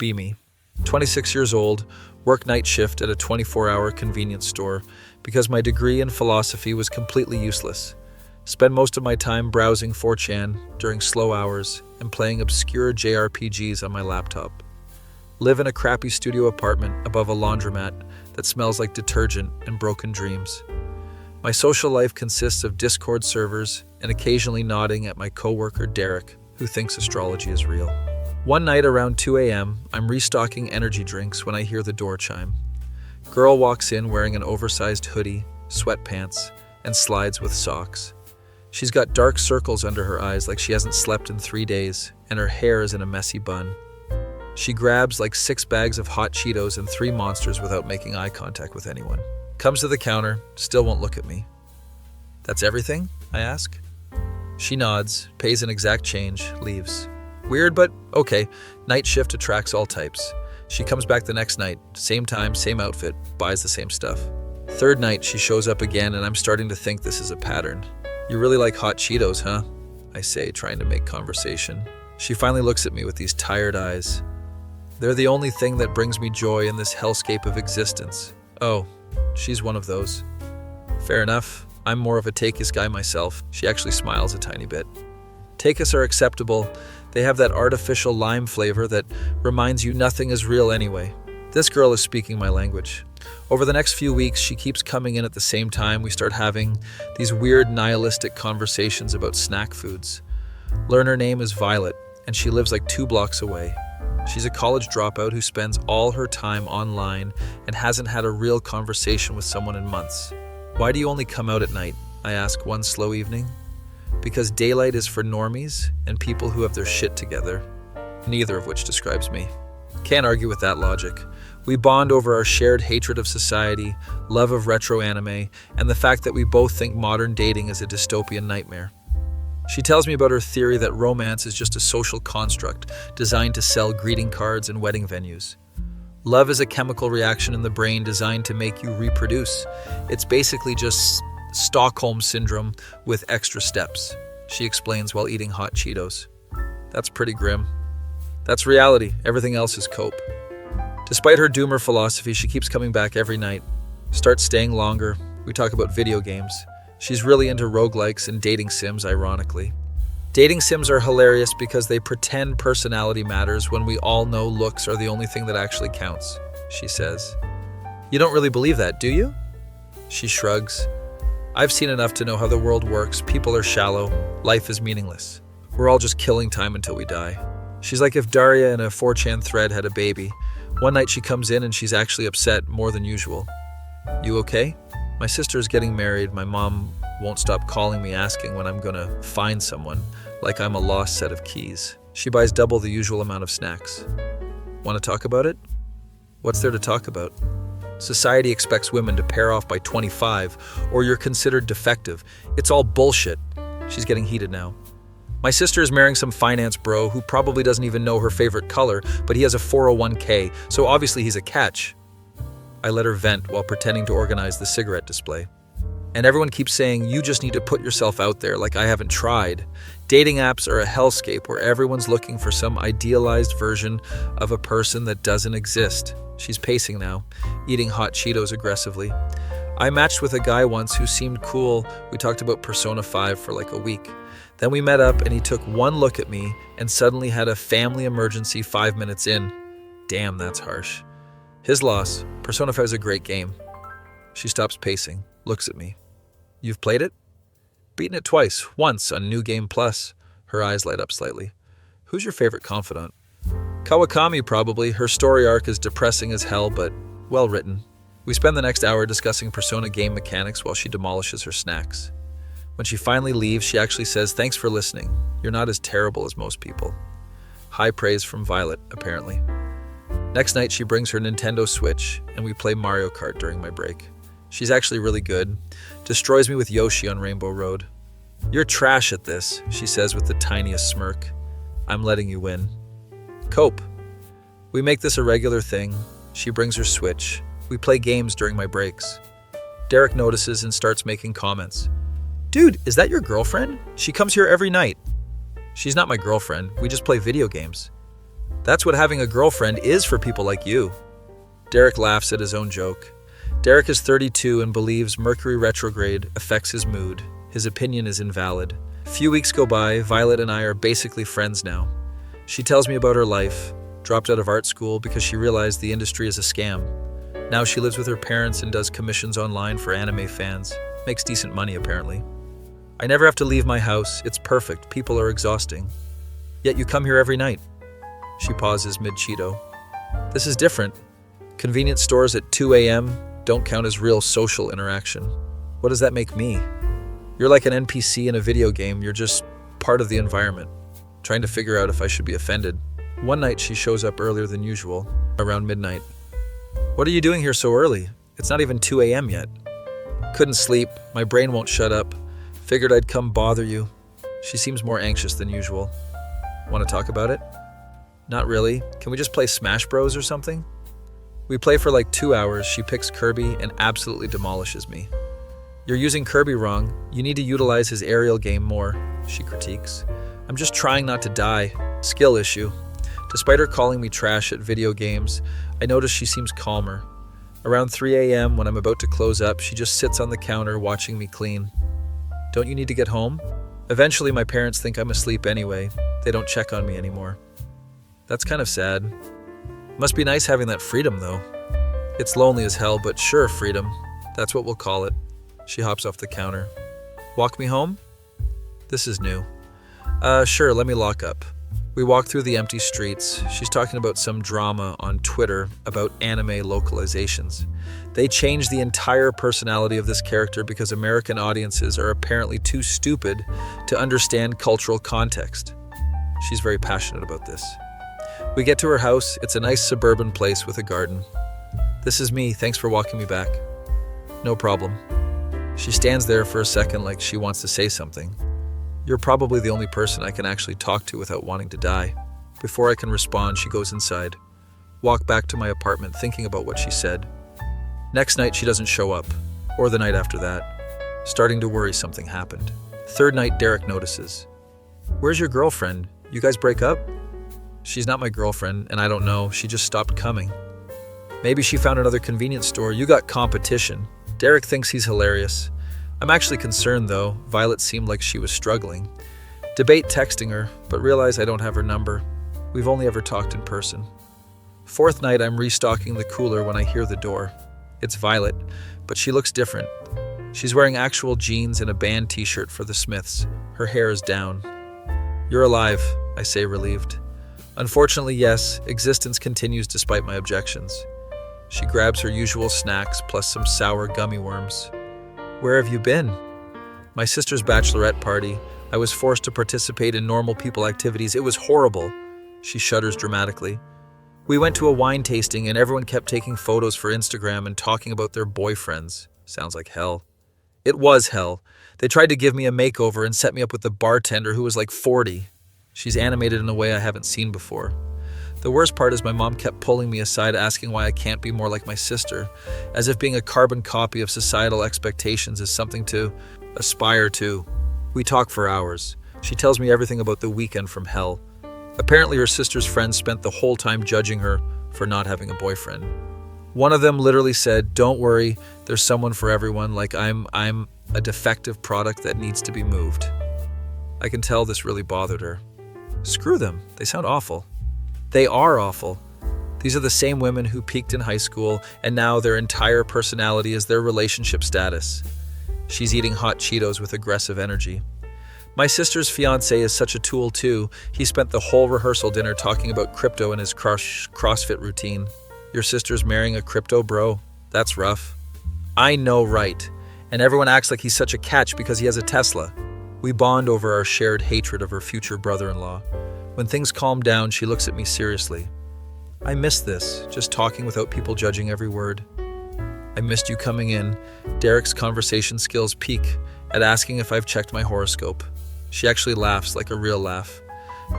Be me. 26 years old, work night shift at a 24-hour convenience store because my degree in philosophy was completely useless. Spend most of my time browsing 4chan during slow hours and playing obscure JRPGs on my laptop. Live in a crappy studio apartment above a laundromat that smells like detergent and broken dreams. My social life consists of Discord servers and occasionally nodding at my coworker Derek, who thinks astrology is real. One night around 2 a.m., I'm restocking energy drinks when I hear the door chime. Girl walks in wearing an oversized hoodie, sweatpants, and slides with socks. She's got dark circles under her eyes like she hasn't slept in 3 days, and her hair is in a messy bun. She grabs like 6 bags of hot Cheetos and 3 Monsters without making eye contact with anyone. Comes to the counter, still won't look at me. "That's everything?" I ask. She nods, pays an exact change, leaves. Weird, but okay. Night shift attracts all types. She comes back the next night, same time, same outfit, buys the same stuff. Third night, she shows up again, and I'm starting to think this is a pattern. "You really like hot Cheetos, huh?" I say, trying to make conversation. She finally looks at me with these tired eyes. "They're the only thing that brings me joy in this hellscape of existence." Oh, she's one of those. Fair enough. I'm more of a Takis guy myself. She actually smiles a tiny bit. Takis are acceptable. They have that artificial lime flavor that reminds you nothing is real anyway. This girl is speaking my language. Over the next few weeks, she keeps coming in at the same time. We start having these weird nihilistic conversations about snack foods. Learn her name is Violet, and she lives like 2 blocks away. She's a college dropout who spends all her time online and hasn't had a real conversation with someone in months. "Why do you only come out at night?" I ask one slow evening. "Because daylight is for normies and people who have their shit together," neither of which describes me. Can't argue with that logic. We bond over our shared hatred of society, love of retro anime, and the fact that we both think modern dating is a dystopian nightmare. She tells me about her theory that romance is just a social construct designed to sell greeting cards and wedding venues. Love is a chemical reaction in the brain designed to make you reproduce. It's basically just Stockholm Syndrome with extra steps, she explains while eating hot Cheetos. That's pretty grim. That's reality. Everything else is cope. Despite her doomer philosophy, she keeps coming back every night. Starts staying longer. We talk about video games. She's really into roguelikes and dating sims, ironically. Dating sims are hilarious because they pretend personality matters when we all know looks are the only thing that actually counts, she says. "You don't really believe that, do you?" She shrugs. "I've seen enough to know how the world works. People are shallow. Life is meaningless. We're all just killing time until we die." She's like if Daria in a 4chan thread had a baby. One night she comes in and she's actually upset more than usual. "You okay?" "My sister's getting married. My mom won't stop calling me asking when I'm gonna find someone, like I'm a lost set of keys. She buys double the usual amount of snacks." "Want to talk about it?" "What's there to talk about?" "Society expects women to pair off by 25, or you're considered defective. It's all bullshit." She's getting heated now. "My sister is marrying some finance bro who probably doesn't even know her favorite color, but he has a 401k, so obviously he's a catch." I let her vent while pretending to organize the cigarette display. "And everyone keeps saying you just need to put yourself out there, like I haven't tried. Dating apps are a hellscape where everyone's looking for some idealized version of a person that doesn't exist." She's pacing now, eating hot Cheetos aggressively. "I matched with a guy once who seemed cool. We talked about Persona 5 for like a week. Then we met up and he took one look at me and suddenly had a family emergency 5 minutes in. Damn, that's harsh. His loss. Persona 5 is a great game." She stops pacing, looks at me. "You've played it?" "Beaten it twice, once on New Game Plus." Her eyes light up slightly. "Who's your favorite confidant?" "Kawakami, probably. Her story arc is depressing as hell, but well written." We spend the next hour discussing Persona game mechanics while she demolishes her snacks. When she finally leaves, she actually says, "Thanks for listening. You're not as terrible as most people." High praise from Violet, apparently. Next night, she brings her Nintendo Switch, and we play Mario Kart during my break. She's actually really good. Destroys me with Yoshi on Rainbow Road. "You're trash at this," she says with the tiniest smirk. "I'm letting you win." Cope. We make this a regular thing. She brings her Switch. We play games during my breaks. Derek notices and starts making comments. "Dude, is that your girlfriend? She comes here every night." "She's not my girlfriend. We just play video games." That's what having a girlfriend is for people like you. Derek laughs at his own joke. Derek is 32 and believes Mercury retrograde affects his mood. His opinion is invalid. A few weeks go by, Violet and I are basically friends now. She tells me about her life, dropped out of art school because she realized the industry is a scam. Now she lives with her parents and does commissions online for anime fans. Makes decent money, apparently. I never have to leave my house. It's perfect. People are exhausting. Yet you come here every night. She pauses mid-Cheeto. This is different. Convenience stores at 2 a.m. don't count as real social interaction. What does that make me? You're like an NPC in a video game. You're just part of the environment. Trying to figure out if I should be offended. One night she shows up earlier than usual, around midnight. What are you doing here so early? It's not even 2 a.m. yet. Couldn't sleep. My brain won't shut up. Figured I'd come bother you. She seems more anxious than usual. Want to talk about it? Not really. Can we just play Smash Bros or something? We play for like 2 hours. She picks Kirby and absolutely demolishes me. You're using Kirby wrong. You need to utilize his aerial game more, she critiques. I'm just trying not to die. Skill issue. Despite her calling me trash at video games, I notice she seems calmer. Around 3 a.m. when I'm about to close up, she just sits on the counter watching me clean. Don't you need to get home? Eventually my parents think I'm asleep anyway. They don't check on me anymore. That's kind of sad. Must be nice having that freedom though. It's lonely as hell, but sure, freedom. That's what we'll call it. She hops off the counter. Walk me home? This is new. Sure, let me lock up. We walk through the empty streets. She's talking about some drama on Twitter about anime localizations. They changed the entire personality of this character because American audiences are apparently too stupid to understand cultural context. She's very passionate about this. We get to her house. It's a nice suburban place with a garden. This is me. Thanks for walking me back. No problem. She stands there for a second like she wants to say something. You're probably the only person I can actually talk to without wanting to die. Before I can respond, she goes inside. Walk back to my apartment thinking about what she said. Next night, she doesn't show up. Or the night after that. Starting to worry something happened. Third night, Derek notices. Where's your girlfriend? You guys break up? She's not my girlfriend, and I don't know. She just stopped coming. Maybe she found another convenience store. You got competition. Derek thinks he's hilarious. I'm actually concerned, though. Violet seemed like she was struggling. Debate texting her, but realize I don't have her number. We've only ever talked in person. Fourth night, I'm restocking the cooler when I hear the door. It's Violet, but she looks different. She's wearing actual jeans and a band t-shirt for the Smiths. Her hair is down. You're alive, I say, relieved. Unfortunately, yes, existence continues despite my objections. She grabs her usual snacks plus some sour gummy worms. Where have you been? My sister's bachelorette party. I was forced to participate in normal people activities. It was horrible. She shudders dramatically. We went to a wine tasting and everyone kept taking photos for Instagram and talking about their boyfriends. Sounds like hell. It was hell. They tried to give me a makeover and set me up with the bartender who was like 40. She's animated in a way I haven't seen before. The worst part is my mom kept pulling me aside asking why I can't be more like my sister, as if being a carbon copy of societal expectations is something to aspire to. We talk for hours. She tells me everything about the weekend from hell. Apparently her sister's friends spent the whole time judging her for not having a boyfriend. One of them literally said, "Don't worry, there's someone for everyone, like I'm a defective product that needs to be moved." I can tell this really bothered her. Screw them, they sound awful. They are awful. These are the same women who peaked in high school, and now their entire personality is their relationship status. She's eating hot Cheetos with aggressive energy. My sister's fiancé is such a tool too. He spent the whole rehearsal dinner talking about crypto and his CrossFit routine. Your sister's marrying a crypto bro? That's rough. I know, right? And everyone acts like he's such a catch because he has a Tesla. We bond over our shared hatred of her future brother-in-law. When things calm down, she looks at me seriously. I miss this, just talking without people judging every word. I missed you coming in. Derek's conversation skills peak at asking if I've checked my horoscope. She actually laughs like a real laugh.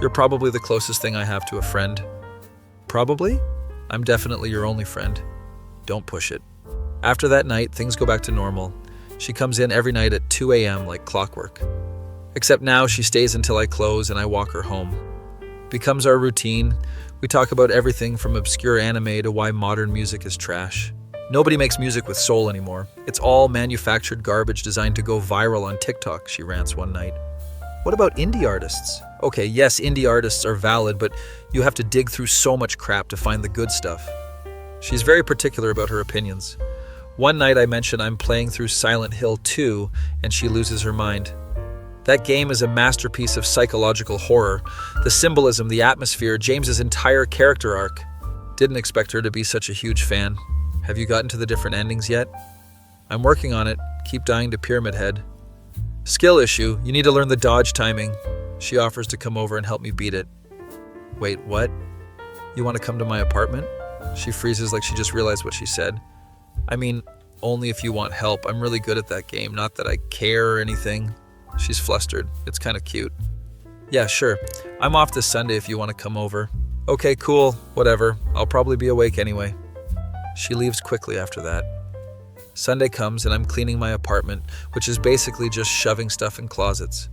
You're probably the closest thing I have to a friend. Probably? I'm definitely your only friend. Don't push it. After that night, things go back to normal. She comes in every night at 2 a.m. like clockwork. Except now she stays until I close and I walk her home. Becomes our routine. We talk about everything from obscure anime to why modern music is trash. Nobody makes music with soul anymore. It's all manufactured garbage designed to go viral on TikTok, she rants one night. What about indie artists? Okay, yes, indie artists are valid, but you have to dig through so much crap to find the good stuff. She's very particular about her opinions. One night I mention I'm playing through Silent Hill 2, and she loses her mind. That game is a masterpiece of psychological horror. The symbolism, the atmosphere, James's entire character arc. Didn't expect her to be such a huge fan. Have you gotten to the different endings yet? I'm working on it. Keep dying to Pyramid Head. Skill issue. You need to learn the dodge timing. She offers to come over and help me beat it. Wait, what? You want to come to my apartment? She freezes like she just realized what she said. I mean, only if you want help. I'm really good at that game. Not that I care or anything. She's flustered. It's kind of cute. Yeah, sure. I'm off this Sunday if you want to come over. Okay, cool. Whatever. I'll probably be awake anyway. She leaves quickly after that. Sunday comes and I'm cleaning my apartment, which is basically just shoving stuff in closets.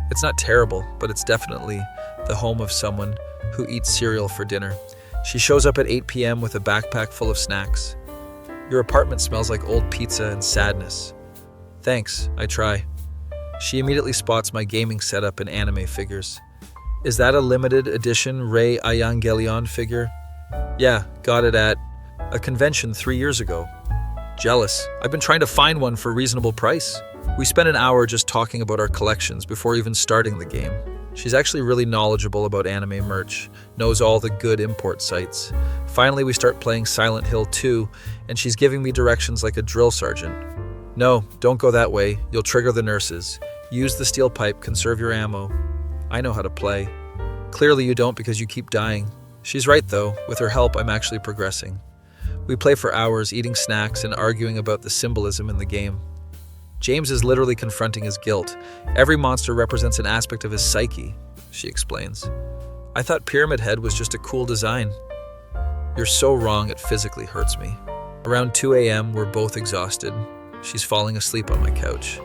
It's not terrible, but it's definitely the home of someone who eats cereal for dinner. She shows up at 8 p.m. with a backpack full of snacks. Your apartment smells like old pizza and sadness. Thanks, I try. She immediately spots my gaming setup and anime figures. Is that a limited edition Rei Evangelion figure? Yeah, got it at a convention 3 years ago. Jealous. I've been trying to find one for a reasonable price. We spent an hour just talking about our collections before even starting the game. She's actually really knowledgeable about anime merch, knows all the good import sites. Finally, we start playing Silent Hill 2, and she's giving me directions like a drill sergeant. No, don't go that way. You'll trigger the nurses. Use the steel pipe, conserve your ammo. I know how to play. Clearly you don't because you keep dying. She's right though. With her help, I'm actually progressing. We play for hours, eating snacks and arguing about the symbolism in the game. James is literally confronting his guilt. Every monster represents an aspect of his psyche, she explains. I thought Pyramid Head was just a cool design. You're so wrong, it physically hurts me. Around 2 a.m., we're both exhausted. She's falling asleep on my couch.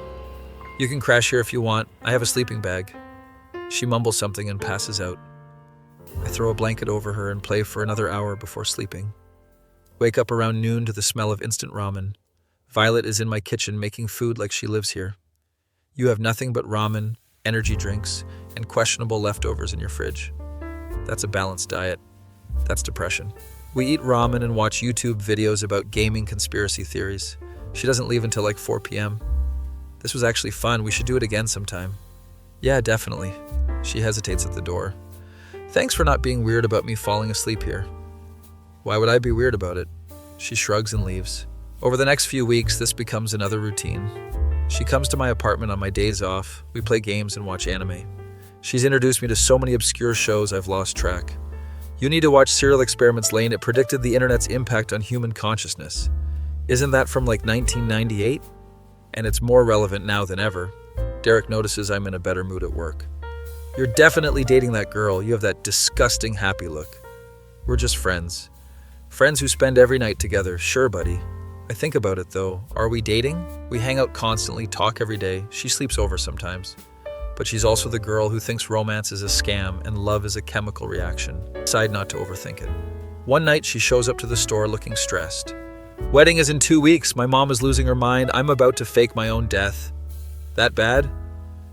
You can crash here if you want. I have a sleeping bag. She mumbles something and passes out. I throw a blanket over her and play for another hour before sleeping. Wake up around noon to the smell of instant ramen. Violet is in my kitchen making food like she lives here. You have nothing but ramen, energy drinks, and questionable leftovers in your fridge. That's a balanced diet. That's depression. We eat ramen and watch YouTube videos about gaming conspiracy theories. She doesn't leave until like 4 p.m. This was actually fun. We should do it again sometime. Yeah, definitely. She hesitates at the door. Thanks for not being weird about me falling asleep here. Why would I be weird about it? She shrugs and leaves. Over the next few weeks, this becomes another routine. She comes to my apartment on my days off. We play games and watch anime. She's introduced me to so many obscure shows I've lost track. You need to watch Serial Experiments Lane. It predicted the internet's impact on human consciousness. Isn't that from like 1998? And it's more relevant now than ever. Derek notices I'm in a better mood at work. You're definitely dating that girl. You have that disgusting happy look. We're just friends. Friends who spend every night together. Sure, buddy. I think about it though. Are we dating? We hang out constantly, talk every day. She sleeps over sometimes. But she's also the girl who thinks romance is a scam and love is a chemical reaction. Decide not to overthink it. One night she shows up to the store looking stressed. Wedding is in 2 weeks. My mom is losing her mind. I'm about to fake my own death. That bad?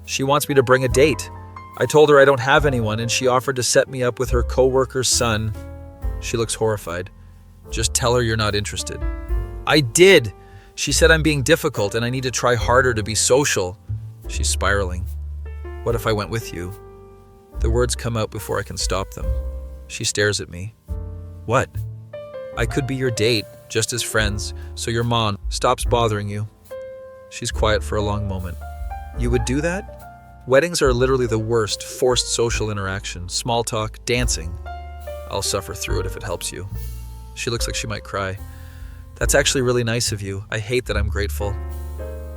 She wants me to bring a date. I told her I don't have anyone and she offered to set me up with her coworker's son. She looks horrified. Just tell her you're not interested. I did. She said I'm being difficult and I need to try harder to be social. She's spiraling. What if I went with you? The words come out before I can stop them. She stares at me. What? I could be your date, just as friends, so your mom stops bothering you. She's quiet for a long moment. You would do that? Weddings are literally the worst, forced social interaction, small talk, dancing. I'll suffer through it if it helps you. She looks like she might cry. That's actually really nice of you. I hate that I'm grateful.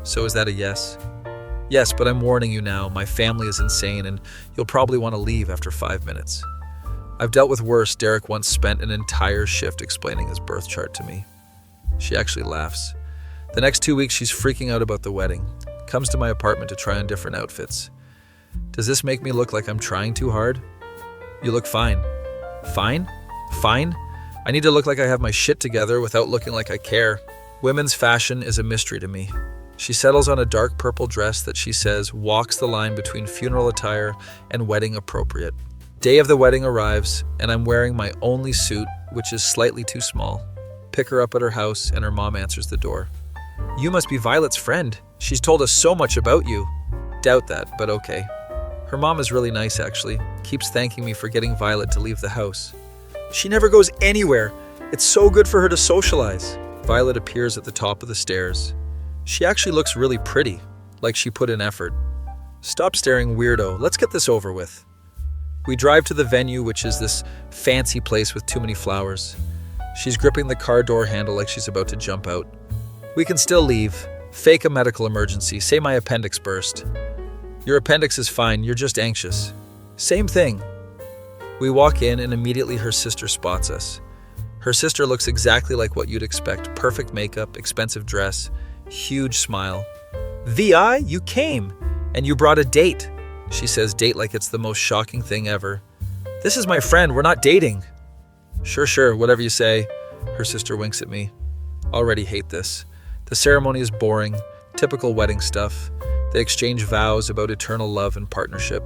So is that a yes? Yes, but I'm warning you now. My family is insane and you'll probably want to leave after 5 minutes. I've dealt with worse. Derek once spent an entire shift explaining his birth chart to me. She actually laughs. The next 2 weeks, she's freaking out about the wedding. Comes to my apartment to try on different outfits. Does this make me look like I'm trying too hard? You look fine. Fine? Fine? I need to look like I have my shit together without looking like I care. Women's fashion is a mystery to me. She settles on a dark purple dress that she says walks the line between funeral attire and wedding appropriate. Day of the wedding arrives, and I'm wearing my only suit, which is slightly too small. Pick her up at her house, and her mom answers the door. You must be Violet's friend. She's told us so much about you. Doubt that, but okay. Her mom is really nice, actually. Keeps thanking me for getting Violet to leave the house. She never goes anywhere. It's so good for her to socialize. Violet appears at the top of the stairs. She actually looks really pretty, like she put in effort. Stop staring, weirdo. Let's get this over with. We drive to the venue, which is this fancy place with too many flowers. She's gripping the car door handle like she's about to jump out. We can still leave. Fake a medical emergency. Say my appendix burst. Your appendix is fine. You're just anxious. Same thing. We walk in and immediately her sister spots us. Her sister looks exactly like what you'd expect. Perfect makeup, expensive dress, huge smile. VI, you came. And you brought a date. She says date like it's the most shocking thing ever. This is my friend, we're not dating. Sure, whatever you say. Her sister winks at me. Already hate this. The ceremony is boring, typical wedding stuff. They exchange vows about eternal love and partnership.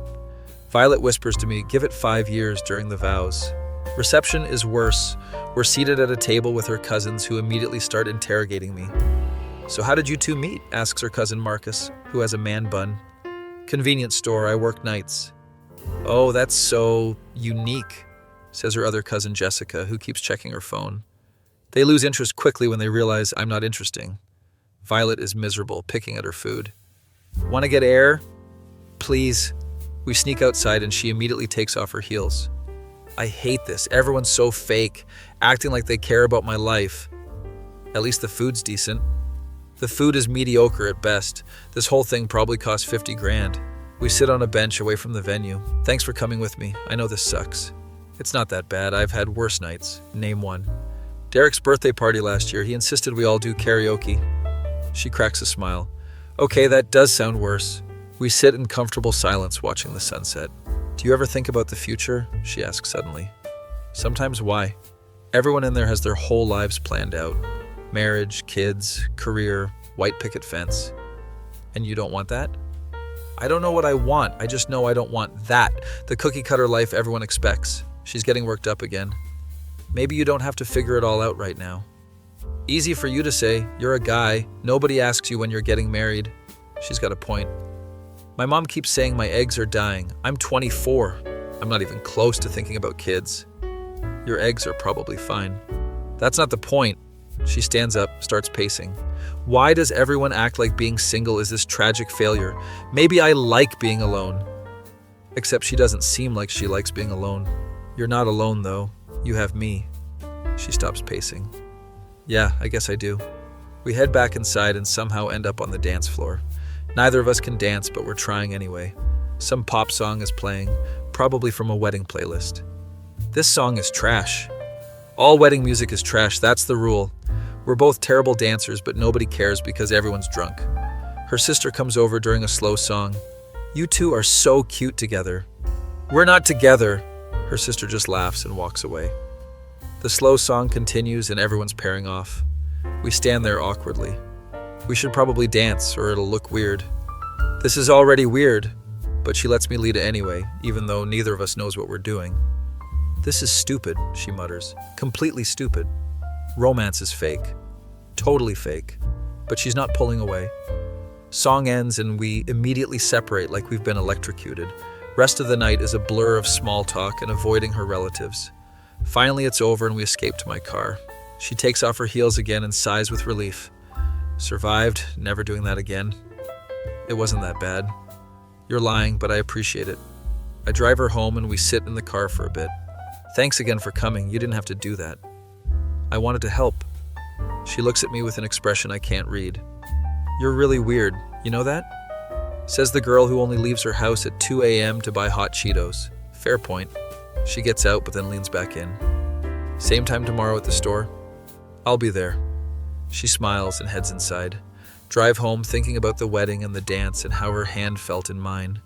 Violet whispers to me, give it 5 years during the vows. Reception is worse. We're seated at a table with her cousins who immediately start interrogating me. So how did you two meet? Asks her cousin Marcus, who has a man bun. Convenience store, I work nights. Oh, that's so unique, says her other cousin Jessica, who keeps checking her phone. They lose interest quickly when they realize I'm not interesting. Violet is miserable, picking at her food. Want to get air? Please. We sneak outside and she immediately takes off her heels. I hate this. Everyone's so fake, acting like they care about my life. At least the food's decent. The food is mediocre at best. This whole thing probably cost 50 grand. We sit on a bench away from the venue. Thanks for coming with me. I know this sucks. It's not that bad. I've had worse nights. Name one. Derek's birthday party last year. He insisted we all do karaoke. She cracks a smile. Okay, that does sound worse. We sit in comfortable silence watching the sunset. Do you ever think about the future? She asks suddenly. Sometimes. Why? Everyone in there has their whole lives planned out. Marriage, kids, career, white picket fence. And you don't want that? I don't know what I want. I just know I don't want that. The cookie-cutter life everyone expects. She's getting worked up again. Maybe you don't have to figure it all out right now. Easy for you to say. You're a guy. Nobody asks you when you're getting married. She's got a point. My mom keeps saying my eggs are dying. I'm 24. I'm not even close to thinking about kids. Your eggs are probably fine. That's not the point. She stands up, starts pacing. Why does everyone act like being single is this tragic failure? Maybe I like being alone. Except she doesn't seem like she likes being alone. You're not alone, though. You have me. She stops pacing. Yeah, I guess I do. We head back inside and somehow end up on the dance floor. Neither of us can dance, but we're trying anyway. Some pop song is playing, probably from a wedding playlist. This song is trash. All wedding music is trash, that's the rule. We're both terrible dancers, but nobody cares because everyone's drunk. Her sister comes over during a slow song. You two are so cute together. We're not together. Her sister just laughs and walks away. The slow song continues and everyone's pairing off. We stand there awkwardly. We should probably dance or it'll look weird. This is already weird, but she lets me lead it anyway, even though neither of us knows what we're doing. This is stupid, she mutters. Completely stupid. Romance is fake. Totally fake. But she's not pulling away. Song ends and we immediately separate like we've been electrocuted. Rest of the night is a blur of small talk and avoiding her relatives. Finally it's over and we escape to my car. She takes off her heels again and sighs with relief. Survived, never doing that again. It wasn't that bad. You're lying, but I appreciate it. I drive her home and we sit in the car for a bit. Thanks again for coming. You didn't have to do that. I wanted to help. She looks at me with an expression I can't read. You're really weird. You know that? Says the girl who only leaves her house at 2 a.m. to buy hot Cheetos. Fair point. She gets out but then leans back in. Same time tomorrow at the store? I'll be there. She smiles and heads inside. Drive home thinking about the wedding and the dance and how her hand felt in mine.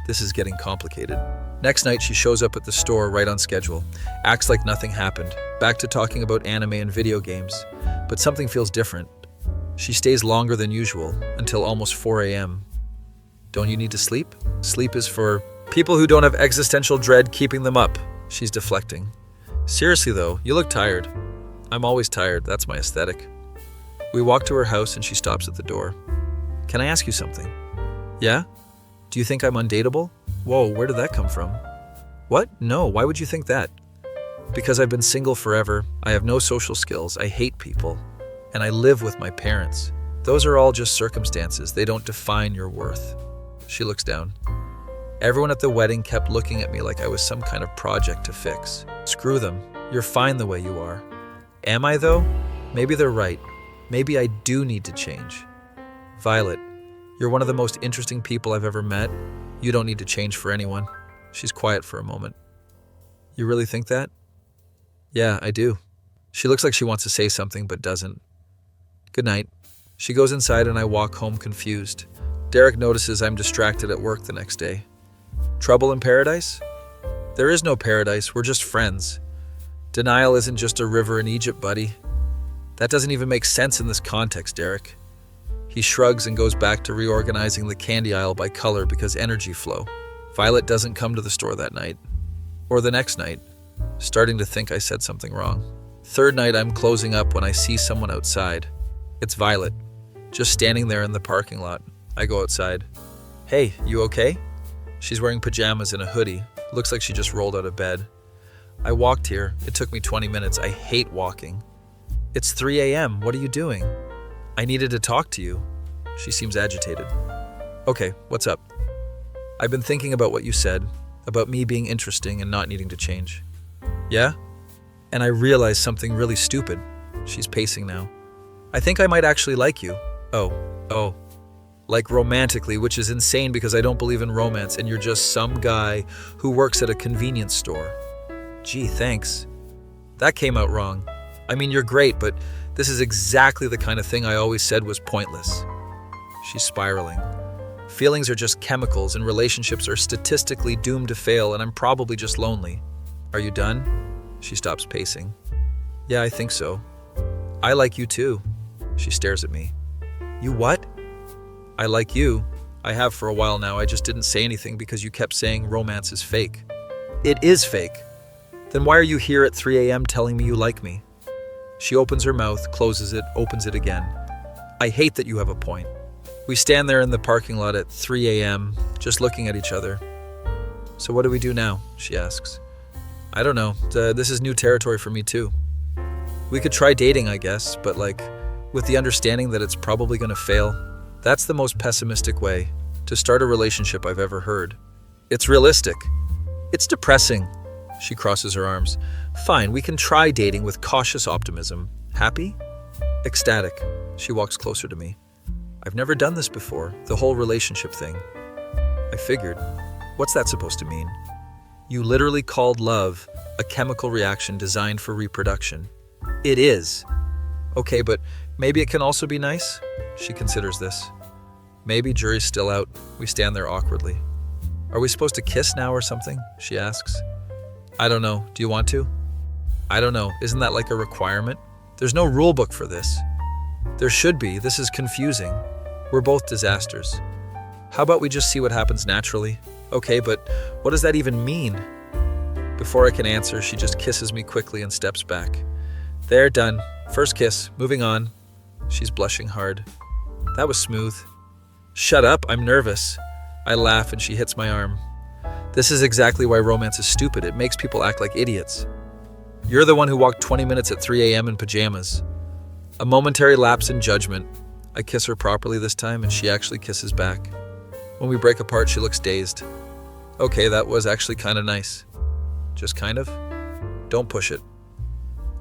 This is getting complicated. Next night, she shows up at the store right on schedule, acts like nothing happened, back to talking about anime and video games. But something feels different. She stays longer than usual, until almost 4 a.m. Don't you need to sleep? Sleep is for people who don't have existential dread keeping them up. She's deflecting. Seriously though, you look tired. I'm always tired, that's my aesthetic. We walk to her house and she stops at the door. Can I ask you something? Yeah? Do you think I'm undateable? Whoa, where did that come from? What? No, why would you think that? Because I've been single forever, I have no social skills, I hate people, and I live with my parents. Those are all just circumstances, they don't define your worth. She looks down. Everyone at the wedding kept looking at me like I was some kind of project to fix. Screw them, you're fine the way you are. Am I though? Maybe they're right. Maybe I do need to change. Violet, you're one of the most interesting people I've ever met. You don't need to change for anyone. She's quiet for a moment. You really think that? Yeah, I do. She looks like she wants to say something but doesn't. Good night. She goes inside and I walk home confused. Derek notices I'm distracted at work the next day. Trouble in paradise? There is no paradise, we're just friends. Denial isn't just a river in Egypt, buddy. That doesn't even make sense in this context, Derek. He shrugs and goes back to reorganizing the candy aisle by color because energy flow. Violet doesn't come to the store that night. Or the next night, starting to think I said something wrong. Third night, I'm closing up when I see someone outside. It's Violet, just standing there in the parking lot. I go outside. Hey, you okay? She's wearing pajamas and a hoodie. Looks like she just rolled out of bed. I walked here. It took me 20 minutes. I hate walking. It's 3 a.m. What are you doing? I needed to talk to you. She seems agitated. Okay, what's up? I've been thinking about what you said, about me being interesting and not needing to change. Yeah? And I realized something really stupid. She's pacing now. I think I might actually like you. Oh. Like romantically, which is insane because I don't believe in romance and you're just some guy who works at a convenience store. Gee, thanks. That came out wrong. I mean, you're great, but this is exactly the kind of thing I always said was pointless. She's spiraling. Feelings are just chemicals and relationships are statistically doomed to fail and I'm probably just lonely. Are you done? She stops pacing. Yeah, I think so. I like you too. She stares at me. You what? I like you. I have for a while now. I just didn't say anything because you kept saying romance is fake. It is fake. Then why are you here at 3 a.m. telling me you like me? She opens her mouth, closes it, opens it again. I hate that you have a point. We stand there in the parking lot at 3 a.m., just looking at each other. So what do we do now? She asks. I don't know. This is new territory for me too. We could try dating, I guess, but with the understanding that it's probably going to fail. That's the most pessimistic way to start a relationship I've ever heard. It's realistic. It's depressing. She crosses her arms. Fine, we can try dating with cautious optimism. Happy? Ecstatic. She walks closer to me. I've never done this before, the whole relationship thing. I figured. What's that supposed to mean? You literally called love a chemical reaction designed for reproduction. It is. Okay, but maybe it can also be nice? She considers this. Maybe, jury's still out. We stand there awkwardly. Are we supposed to kiss now or something? She asks. I don't know. Do you want to? I don't know. Isn't that like a requirement? There's no rule book for this. There should be. This is confusing. We're both disasters. How about we just see what happens naturally? Okay, but what does that even mean? Before I can answer, she just kisses me quickly and steps back. There, done. First kiss. Moving on. She's blushing hard. That was smooth. Shut up, I'm nervous. I laugh and she hits my arm. This is exactly why romance is stupid. It makes people act like idiots. You're the one who walked 20 minutes at 3 a.m. in pajamas. A momentary lapse in judgment. I kiss her properly this time and she actually kisses back. When we break apart, she looks dazed. Okay, that was actually kind of nice. Just kind of? Don't push it.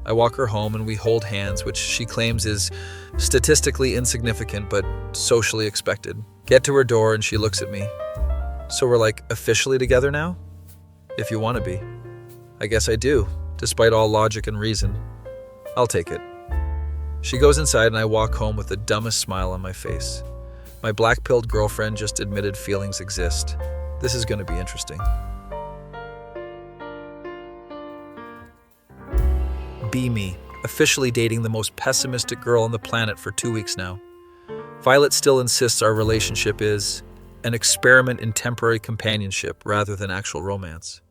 I walk her home and we hold hands, which she claims is statistically insignificant but socially expected. Get to her door and she looks at me. So we're officially together now? If you want to be. I guess I do, despite all logic and reason. I'll take it. She goes inside and I walk home with the dumbest smile on my face. My black-pilled girlfriend just admitted feelings exist. This is going to be interesting. Be me, officially dating the most pessimistic girl on the planet for 2 weeks now. Violet still insists our relationship is an experiment in temporary companionship rather than actual romance.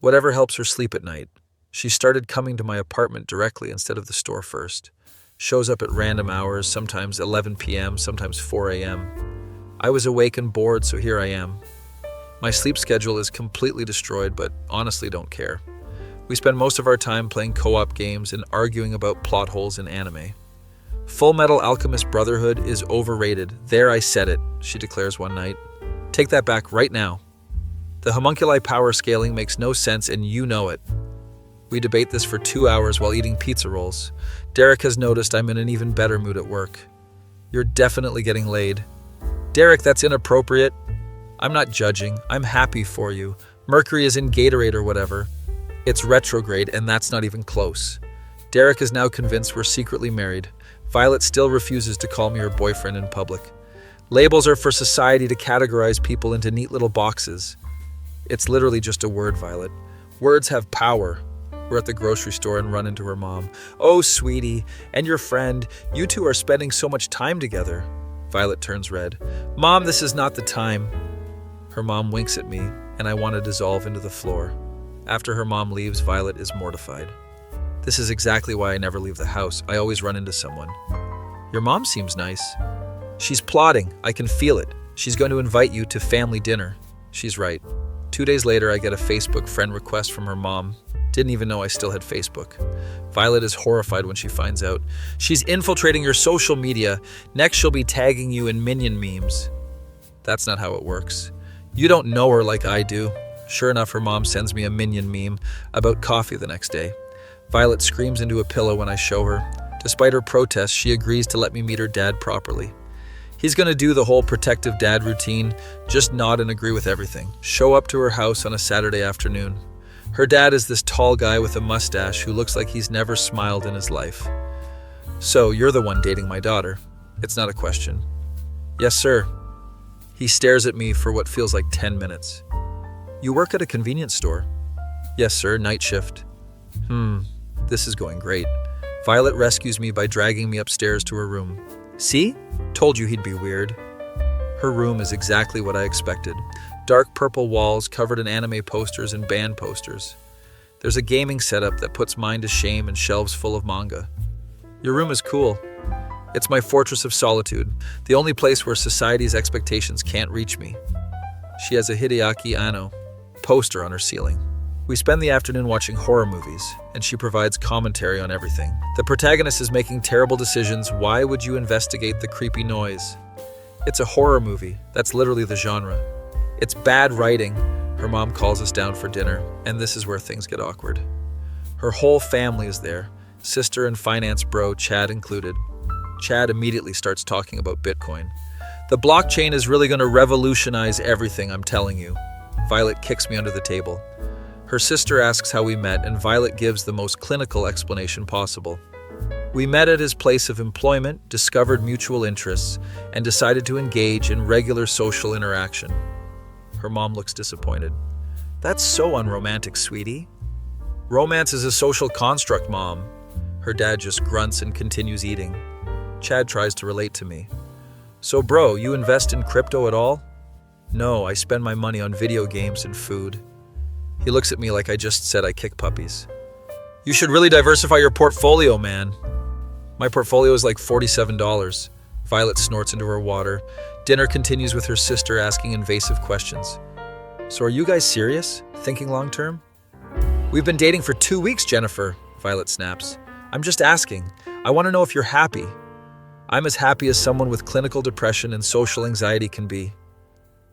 Whatever helps her sleep at night. She started coming to my apartment directly instead of the store first. Shows up at random hours, sometimes 11 p.m., sometimes 4 a.m. I was awake and bored, so here I am. My sleep schedule is completely destroyed, but honestly don't care. We spend most of our time playing co-op games and arguing about plot holes in anime. Full Metal Alchemist Brotherhood is overrated. There, I said it, she declares one night. Take that back right now. The homunculi power scaling makes no sense and you know it. We debate this for 2 hours while eating pizza rolls. Derek has noticed I'm in an even better mood at work. You're definitely getting laid. Derek, that's inappropriate. I'm not judging. I'm happy for you. Mercury is in Gatorade or whatever. It's retrograde, and that's not even close. Derek is now convinced we're secretly married. Violet still refuses to call me her boyfriend in public. Labels are for society to categorize people into neat little boxes. It's literally just a word, Violet. Words have power. We're at the grocery store and run into her mom. Oh, sweetie, and your friend, you two are spending so much time together. Violet turns red. Mom, this is not the time. Her mom winks at me, and I want to dissolve into the floor. After her mom leaves, Violet is mortified. This is exactly why I never leave the house. I always run into someone. Your mom seems nice. She's plotting. I can feel it. She's going to invite you to family dinner. She's right. 2 days later, I get a Facebook friend request from her mom. Didn't even know I still had Facebook. Violet is horrified when she finds out. She's infiltrating your social media. Next, she'll be tagging you in Minion memes. That's not how it works. You don't know her like I do. Sure enough, her mom sends me a Minion meme about coffee the next day. Violet screams into a pillow when I show her. Despite her protests, she agrees to let me meet her dad properly. He's going to do the whole protective dad routine, just nod and agree with everything. Show up to her house on a Saturday afternoon. Her dad is this tall guy with a mustache who looks like he's never smiled in his life. So, you're the one dating my daughter. It's not a question. Yes, sir. He stares at me for what feels like 10 minutes. You work at a convenience store? Yes, sir, night shift. This is going great. Violet rescues me by dragging me upstairs to her room. See? Told you he'd be weird. Her room is exactly what I expected. Dark purple walls covered in anime posters and band posters. There's a gaming setup that puts mine to shame and shelves full of manga. Your room is cool. It's my fortress of solitude, the only place where society's expectations can't reach me. She has a Hideaki Anno poster on her ceiling. We spend the afternoon watching horror movies, and she provides commentary on everything. The protagonist is making terrible decisions. Why would you investigate the creepy noise? It's a horror movie. That's literally the genre. It's bad writing. Her mom calls us down for dinner, and this is where things get awkward. Her whole family is there, sister and finance bro, Chad included. Chad immediately starts talking about Bitcoin. The blockchain is really going to revolutionize everything, I'm telling you. Violet kicks me under the table. Her sister asks how we met, and Violet gives the most clinical explanation possible. We met at his place of employment, discovered mutual interests, and decided to engage in regular social interaction. Her mom looks disappointed. That's so unromantic, sweetie. Romance is a social construct, Mom. Her dad just grunts and continues eating. Chad tries to relate to me. So bro, you invest in crypto at all? No, I spend my money on video games and food. He looks at me like I just said I kick puppies. You should really diversify your portfolio, man. My portfolio is like $47. Violet snorts into her water. Dinner continues with her sister asking invasive questions. So are you guys serious? Thinking long term? We've been dating for 2 weeks, Jennifer, Violet snaps. I'm just asking. I want to know if you're happy. I'm as happy as someone with clinical depression and social anxiety can be.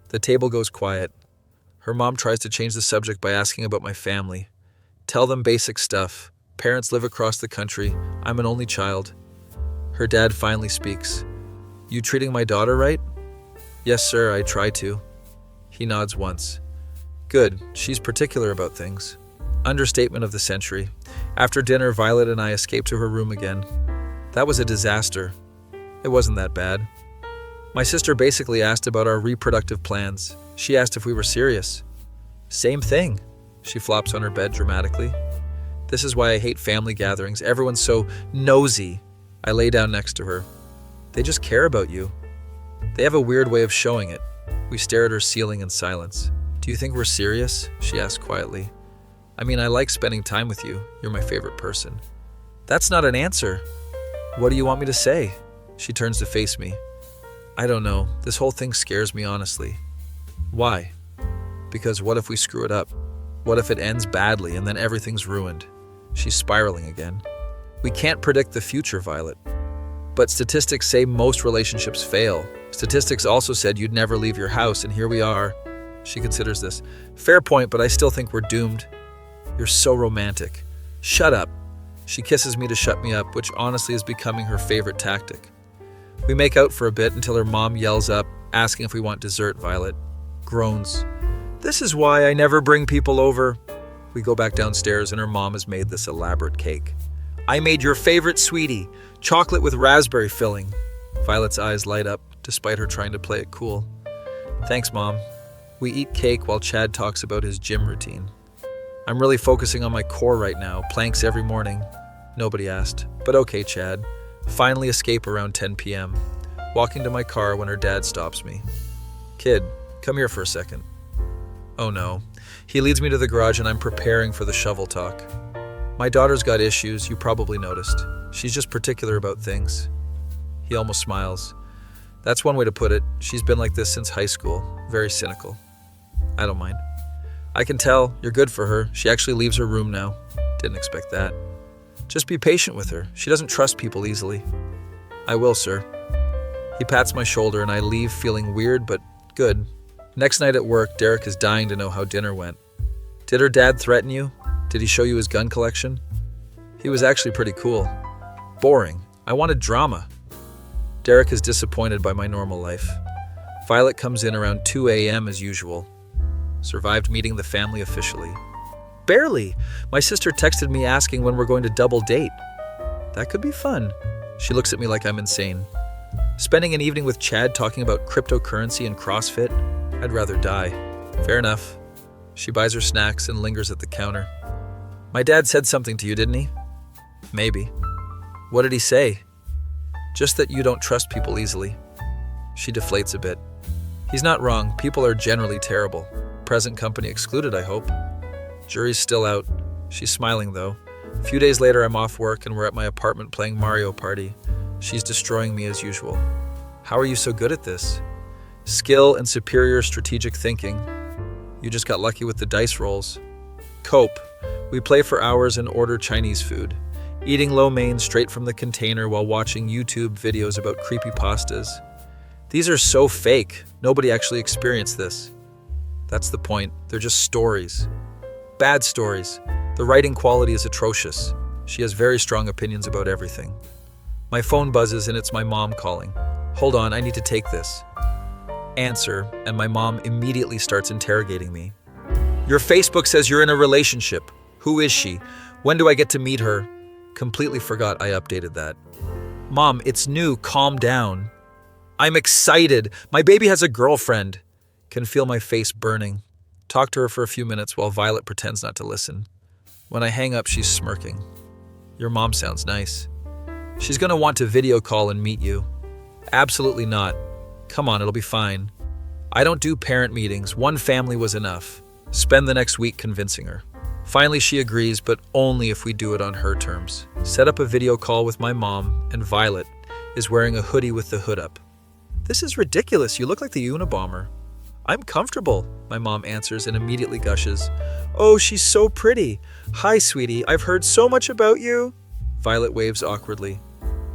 The table goes quiet. Her mom tries to change the subject by asking about my family. Tell them basic stuff. Parents live across the country. I'm an only child. Her dad finally speaks. You treating my daughter right? Yes, sir, I try to. He nods once. Good, she's particular about things. Understatement of the century. After dinner, Violet and I escape to her room again. That was a disaster. It wasn't that bad. My sister basically asked about our reproductive plans. She asked if we were serious. Same thing. She flops on her bed dramatically. This is why I hate family gatherings. Everyone's so nosy. I lay down next to her. They just care about you. They have a weird way of showing it. We stare at her ceiling in silence. Do you think we're serious? She asked quietly. I mean, I like spending time with you. You're my favorite person. That's not an answer. What do you want me to say? She turns to face me. I don't know. This whole thing scares me, honestly. Why? Because what if we screw it up? What if it ends badly and then everything's ruined? She's spiraling again. We can't predict the future, Violet. But statistics say most relationships fail. Statistics also said you'd never leave your house, and here we are. She considers this. Fair point, but I still think we're doomed. You're so romantic. Shut up. She kisses me to shut me up, which honestly is becoming her favorite tactic. We make out for a bit until her mom yells up, asking if we want dessert, Violet. Groans. This is why I never bring people over. We go back downstairs and her mom has made this elaborate cake. I made your favorite sweetie, chocolate with raspberry filling. Violet's eyes light up, despite her trying to play it cool. Thanks, Mom. We eat cake while Chad talks about his gym routine. I'm really focusing on my core right now, planks every morning. Nobody asked, but okay, Chad. Finally escape around 10 p.m., walking to my car when her dad stops me. Kid, come here for a second. Oh no. He leads me to the garage and I'm preparing for the shovel talk. My daughter's got issues, you probably noticed. She's just particular about things. He almost smiles. That's one way to put it. She's been like this since high school. Very cynical. I don't mind. I can tell. You're good for her. She actually leaves her room now. Didn't expect that. Just be patient with her. She doesn't trust people easily. I will, sir. He pats my shoulder and I leave feeling weird but good. Next night at work, Derek is dying to know how dinner went. Did her dad threaten you? Did he show you his gun collection? He was actually pretty cool. Boring. I wanted drama. Derek is disappointed by my normal life. Violet comes in around 2 a.m. as usual. Survived meeting the family officially. Barely. My sister texted me asking when we're going to double date. That could be fun. She looks at me like I'm insane. Spending an evening with Chad talking about cryptocurrency and CrossFit? I'd rather die. Fair enough. She buys her snacks and lingers at the counter. My dad said something to you, didn't he? Maybe. What did he say? Just that you don't trust people easily. She deflates a bit. He's not wrong. People are generally terrible. Present company excluded, I hope. Jury's still out. She's smiling, though. A few days later, I'm off work and we're at my apartment playing Mario Party. She's destroying me as usual. How are you so good at this? Skill and superior strategic thinking. You just got lucky with the dice rolls. Cope. We play for hours and order Chinese food. Eating lo mein straight from the container while watching YouTube videos about creepypastas. These are so fake. Nobody actually experienced this. That's the point. They're just stories. Bad stories. The writing quality is atrocious. She has very strong opinions about everything. My phone buzzes and it's my mom calling. Hold on, I need to take this. Answer, and my mom immediately starts interrogating me. Your Facebook says you're in a relationship. Who is she? When do I get to meet her? Completely forgot I updated that. Mom, it's new. Calm down. I'm excited. My baby has a girlfriend. Can feel my face burning. Talk to her for a few minutes while Violet pretends not to listen. When I hang up, she's smirking. Your mom sounds nice. She's gonna want to video call and meet you. Absolutely not. Come on, it'll be fine. I don't do parent meetings. One family was enough. Spend the next week convincing her. Finally, she agrees, but only if we do it on her terms. Set up a video call with my mom, and Violet is wearing a hoodie with the hood up. This is ridiculous. You look like the Unabomber. I'm comfortable, my mom answers and immediately gushes. Oh, she's so pretty. Hi, sweetie. I've heard so much about you. Violet waves awkwardly.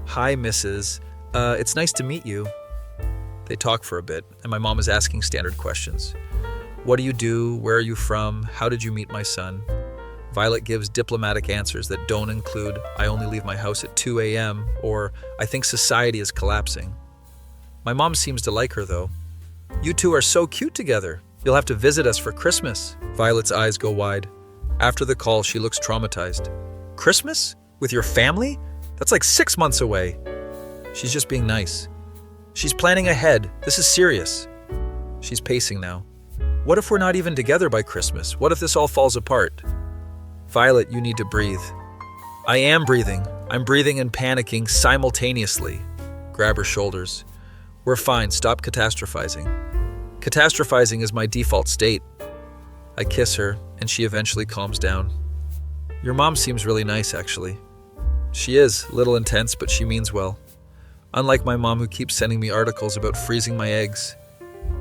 Hi, Mrs. It's nice to meet you. They talk for a bit, and my mom is asking standard questions. What do you do? Where are you from? How did you meet my son? Violet gives diplomatic answers that don't include, I only leave my house at 2 a.m., or I think society is collapsing. My mom seems to like her, though. You two are so cute together. You'll have to visit us for Christmas. Violet's eyes go wide. After the call, she looks traumatized. Christmas? With your family? That's like 6 months away. She's just being nice. She's planning ahead. This is serious. She's pacing now. What if we're not even together by Christmas? What if this all falls apart? Violet, you need to breathe. I am breathing. I'm breathing and panicking simultaneously. Grab her shoulders. We're fine. Stop catastrophizing. Catastrophizing is my default state. I kiss her, and she eventually calms down. Your mom seems really nice, actually. She is, a little intense, but she means well. Unlike my mom who keeps sending me articles about freezing my eggs.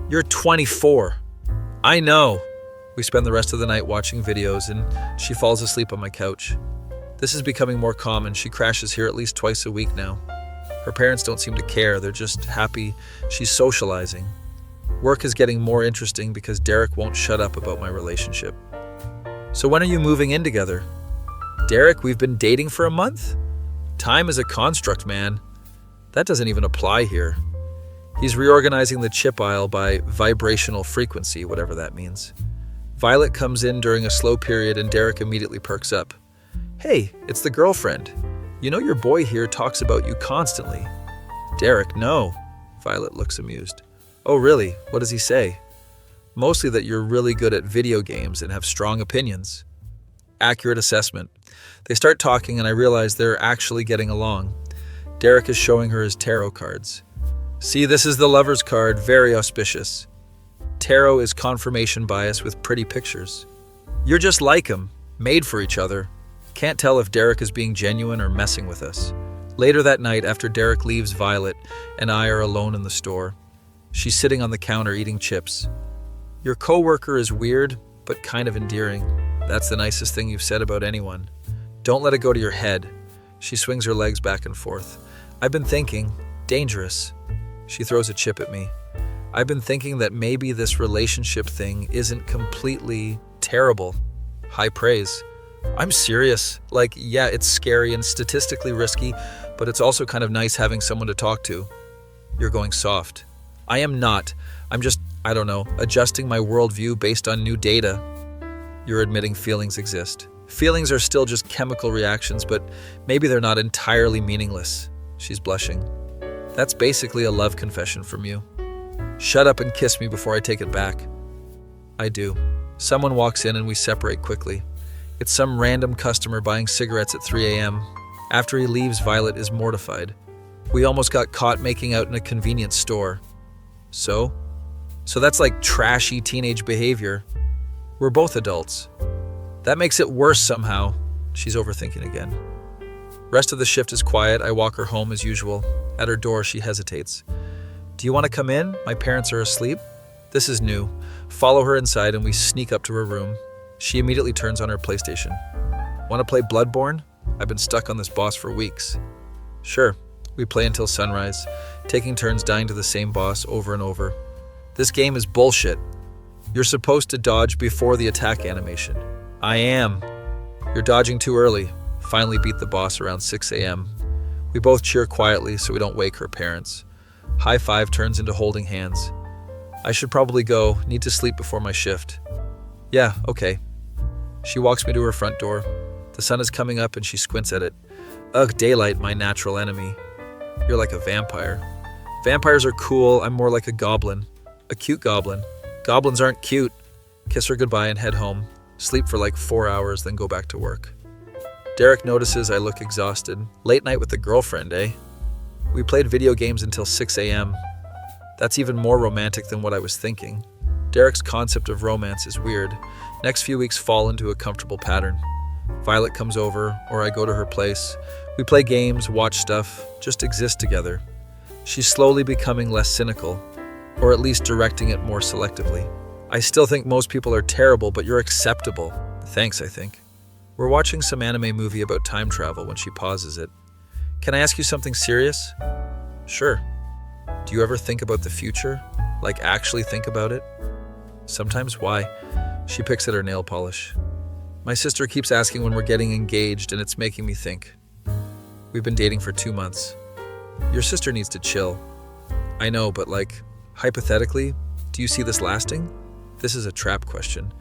You're 24. I know. We spend the rest of the night watching videos, and she falls asleep on my couch. This is becoming more common. She crashes here at least twice a week now. Her parents don't seem to care. They're just happy she's socializing. Work is getting more interesting because Derek won't shut up about my relationship. So when are you moving in together? Derek, we've been dating for a month? Time is a construct, man. That doesn't even apply here. He's reorganizing the chip aisle by vibrational frequency, whatever that means. Violet comes in during a slow period and Derek immediately perks up. Hey, it's the girlfriend. You know your boy here talks about you constantly. Derek, no. Violet looks amused. Oh, really? What does he say? Mostly that you're really good at video games and have strong opinions. Accurate assessment. They start talking and I realize they're actually getting along. Derek is showing her his tarot cards. See, this is the lover's card, very auspicious. Tarot is confirmation bias with pretty pictures. You're just like him, made for each other. Can't tell if Derek is being genuine or messing with us. Later that night, after Derek leaves, Violet and I are alone in the store. She's sitting on the counter eating chips. Your coworker is weird, but kind of endearing. That's the nicest thing you've said about anyone. Don't let it go to your head. She swings her legs back and forth. I've been thinking, dangerous. She throws a chip at me. I've been thinking that maybe this relationship thing isn't completely terrible. High praise. I'm serious. Yeah, it's scary and statistically risky, but it's also kind of nice having someone to talk to. You're going soft. I am not. I'm just, adjusting my worldview based on new data. You're admitting feelings exist. Feelings are still just chemical reactions, but maybe they're not entirely meaningless. She's blushing. That's basically a love confession from you. Shut up and kiss me before I take it back. I do. Someone walks in and we separate quickly. It's some random customer buying cigarettes at 3 a.m. After he leaves, Violet is mortified. We almost got caught making out in a convenience store. So that's like trashy teenage behavior. We're both adults. That makes it worse somehow. She's overthinking again. Rest of the shift is quiet. I walk her home as usual. At her door, she hesitates. Do you want to come in? My parents are asleep. This is new. Follow her inside and we sneak up to her room. She immediately turns on her PlayStation. Want to play Bloodborne? I've been stuck on this boss for weeks. Sure. We play until sunrise, taking turns dying to the same boss over and over. This game is bullshit. You're supposed to dodge before the attack animation. I am. You're dodging too early. Finally beat the boss around 6 a.m. We both cheer quietly so we don't wake her parents. High five turns into holding hands. I should probably go. Need to sleep before my shift. Yeah, okay. She walks me to her front door. The sun is coming up and she squints at it. Ugh, daylight, my natural enemy. You're like a vampire. Vampires are cool. I'm more like a goblin. A cute goblin. Goblins aren't cute. Kiss her goodbye and head home. Sleep for like 4 hours, then go back to work. Derek notices I look exhausted. Late night with the girlfriend, eh? We played video games until 6 a.m. That's even more romantic than what I was thinking. Derek's concept of romance is weird. Next few weeks fall into a comfortable pattern. Violet comes over, or I go to her place. We play games, watch stuff, just exist together. She's slowly becoming less cynical, or at least directing it more selectively. I still think most people are terrible, but you're acceptable. Thanks, I think. We're watching some anime movie about time travel when she pauses it. Can I ask you something serious? Sure. Do you ever think about the future? Like actually think about it? Sometimes. Why? She picks at her nail polish. My sister keeps asking when we're getting engaged and it's making me think. We've been dating for 2 months. Your sister needs to chill. I know, but hypothetically, do you see this lasting? This is a trap question.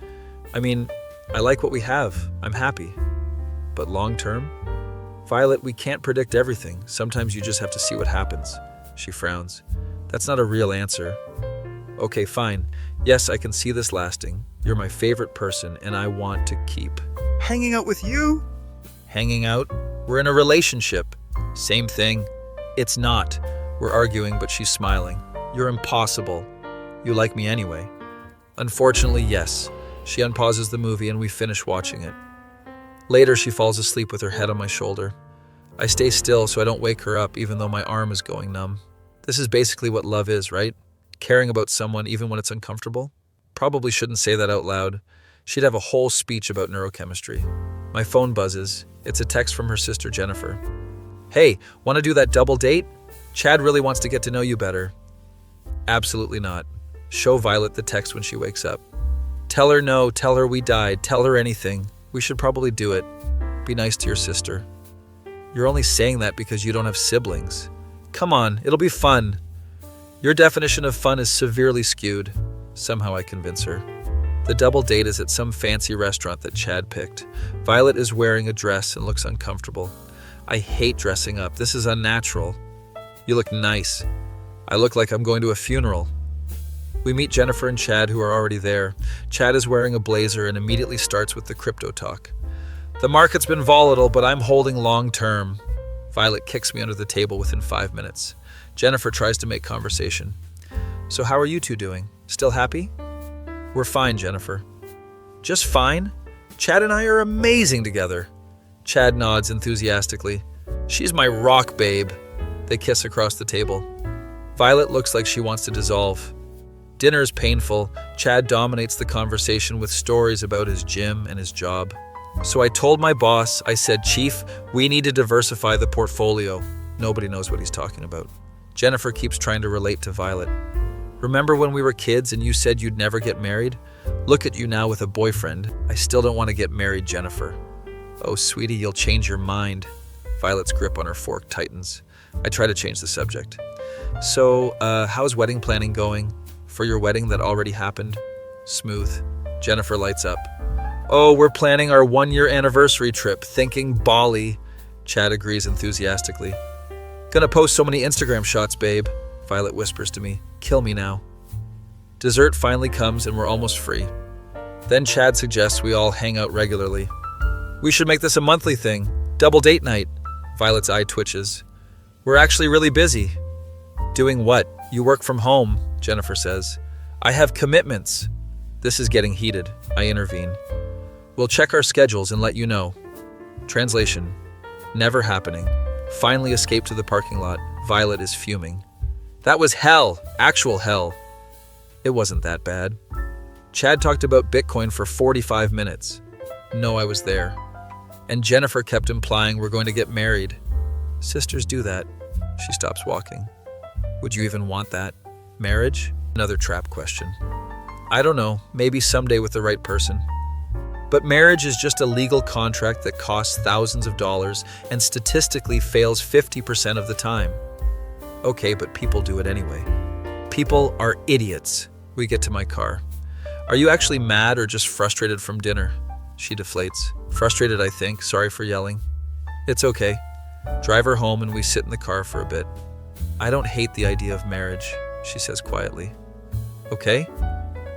I mean, I like what we have. I'm happy. But long term? Violet, we can't predict everything. Sometimes you just have to see what happens. She frowns. That's not a real answer. Okay, fine. Yes, I can see this lasting. You're my favorite person, and I want to keep. Hanging out with you? Hanging out? We're in a relationship. Same thing. It's not. We're arguing, but she's smiling. You're impossible. You like me anyway. Unfortunately, yes. She unpauses the movie and we finish watching it. Later, she falls asleep with her head on my shoulder. I stay still so I don't wake her up even though my arm is going numb. This is basically what love is, right? Caring about someone even when it's uncomfortable? Probably shouldn't say that out loud. She'd have a whole speech about neurochemistry. My phone buzzes. It's a text from her sister Jennifer. Hey, want to do that double date? Chad really wants to get to know you better. Absolutely not. Show Violet the text when she wakes up. Tell her no, tell her we died, tell her anything. We should probably do it. Be nice to your sister. You're only saying that because you don't have siblings. Come on, it'll be fun. Your definition of fun is severely skewed. Somehow I convince her. The double date is at some fancy restaurant that Chad picked. Violet is wearing a dress and looks uncomfortable. I hate dressing up. This is unnatural. You look nice. I look like I'm going to a funeral. We meet Jennifer and Chad, who are already there. Chad is wearing a blazer and immediately starts with the crypto talk. The market's been volatile, but I'm holding long term. Violet kicks me under the table within 5 minutes. Jennifer tries to make conversation. So how are you two doing? Still happy? We're fine, Jennifer. Just fine? Chad and I are amazing together. Chad nods enthusiastically. She's my rock babe. They kiss across the table. Violet looks like she wants to dissolve. Dinner is painful. Chad dominates the conversation with stories about his gym and his job. So I told my boss, I said, Chief, we need to diversify the portfolio. Nobody knows what he's talking about. Jennifer keeps trying to relate to Violet. Remember when we were kids and you said you'd never get married? Look at you now with a boyfriend. I still don't want to get married, Jennifer. Oh, sweetie, you'll change your mind. Violet's grip on her fork tightens. I try to change the subject. So, how's wedding planning going? For your wedding that already happened? Smooth. Jennifer lights up. Oh, we're planning our 1-year anniversary trip, thinking Bali. Chad agrees enthusiastically. Gonna post so many Instagram shots, babe. Violet whispers to me. Kill me now. Dessert finally comes and we're almost free. Then Chad suggests we all hang out regularly. We should make this a monthly thing. Double date night. Violet's eye twitches. We're actually really busy. Doing what? You work from home, Jennifer says. I have commitments. This is getting heated. I intervene. We'll check our schedules and let you know. Translation. Never happening. Finally escaped to the parking lot. Violet is fuming. That was hell. Actual hell. It wasn't that bad. Chad talked about Bitcoin for 45 minutes. No, I was there. And Jennifer kept implying we're going to get married. Sisters do that. She stops walking. Would you even want that? Marriage? Another trap question. I don't know, maybe someday with the right person. But marriage is just a legal contract that costs thousands of dollars and statistically fails 50% of the time. Okay, but people do it anyway. People are idiots. We get to my car. Are you actually mad or just frustrated from dinner? She deflates. Frustrated, I think. Sorry for yelling. It's okay. Drive her home and we sit in the car for a bit. I don't hate the idea of marriage, she says quietly. Okay?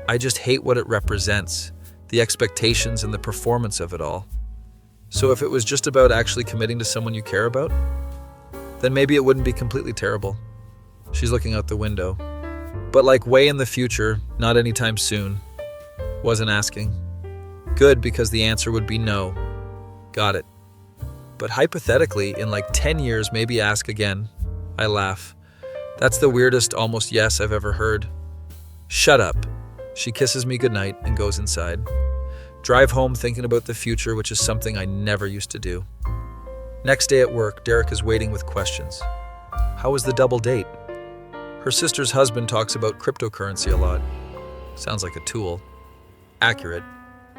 I just hate what it represents, the expectations and the performance of it all. So if it was just about actually committing to someone you care about, then maybe it wouldn't be completely terrible. She's looking out the window. But like way in the future, not anytime soon. Wasn't asking. Good, because the answer would be no. Got it. But hypothetically, in like 10 years, maybe ask again. I laugh. That's the weirdest almost yes I've ever heard. Shut up. She kisses me goodnight and goes inside. Drive home thinking about the future, which is something I never used to do. Next day at work, Derek is waiting with questions. How was the double date? Her sister's husband talks about cryptocurrency a lot. Sounds like a tool. Accurate.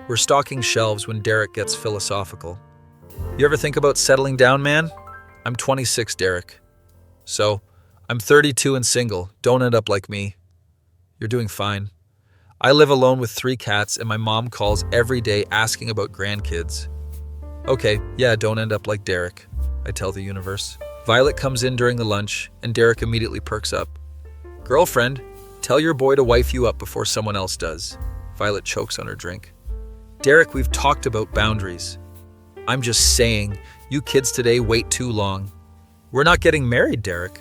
We're stocking shelves when Derek gets philosophical. You ever think about settling down, man? I'm 26, Derek. So, I'm 32 and single. Don't end up like me. You're doing fine. I live alone with 3 cats and my mom calls every day asking about grandkids. Okay, yeah, don't end up like Derek, I tell the universe. Violet comes in during the lunch and Derek immediately perks up. Girlfriend, Tell your boy to wife you up before someone else does. Violet chokes on her drink. Derek, we've talked about boundaries. I'm just saying, you kids today wait too long. We're not getting married, Derek.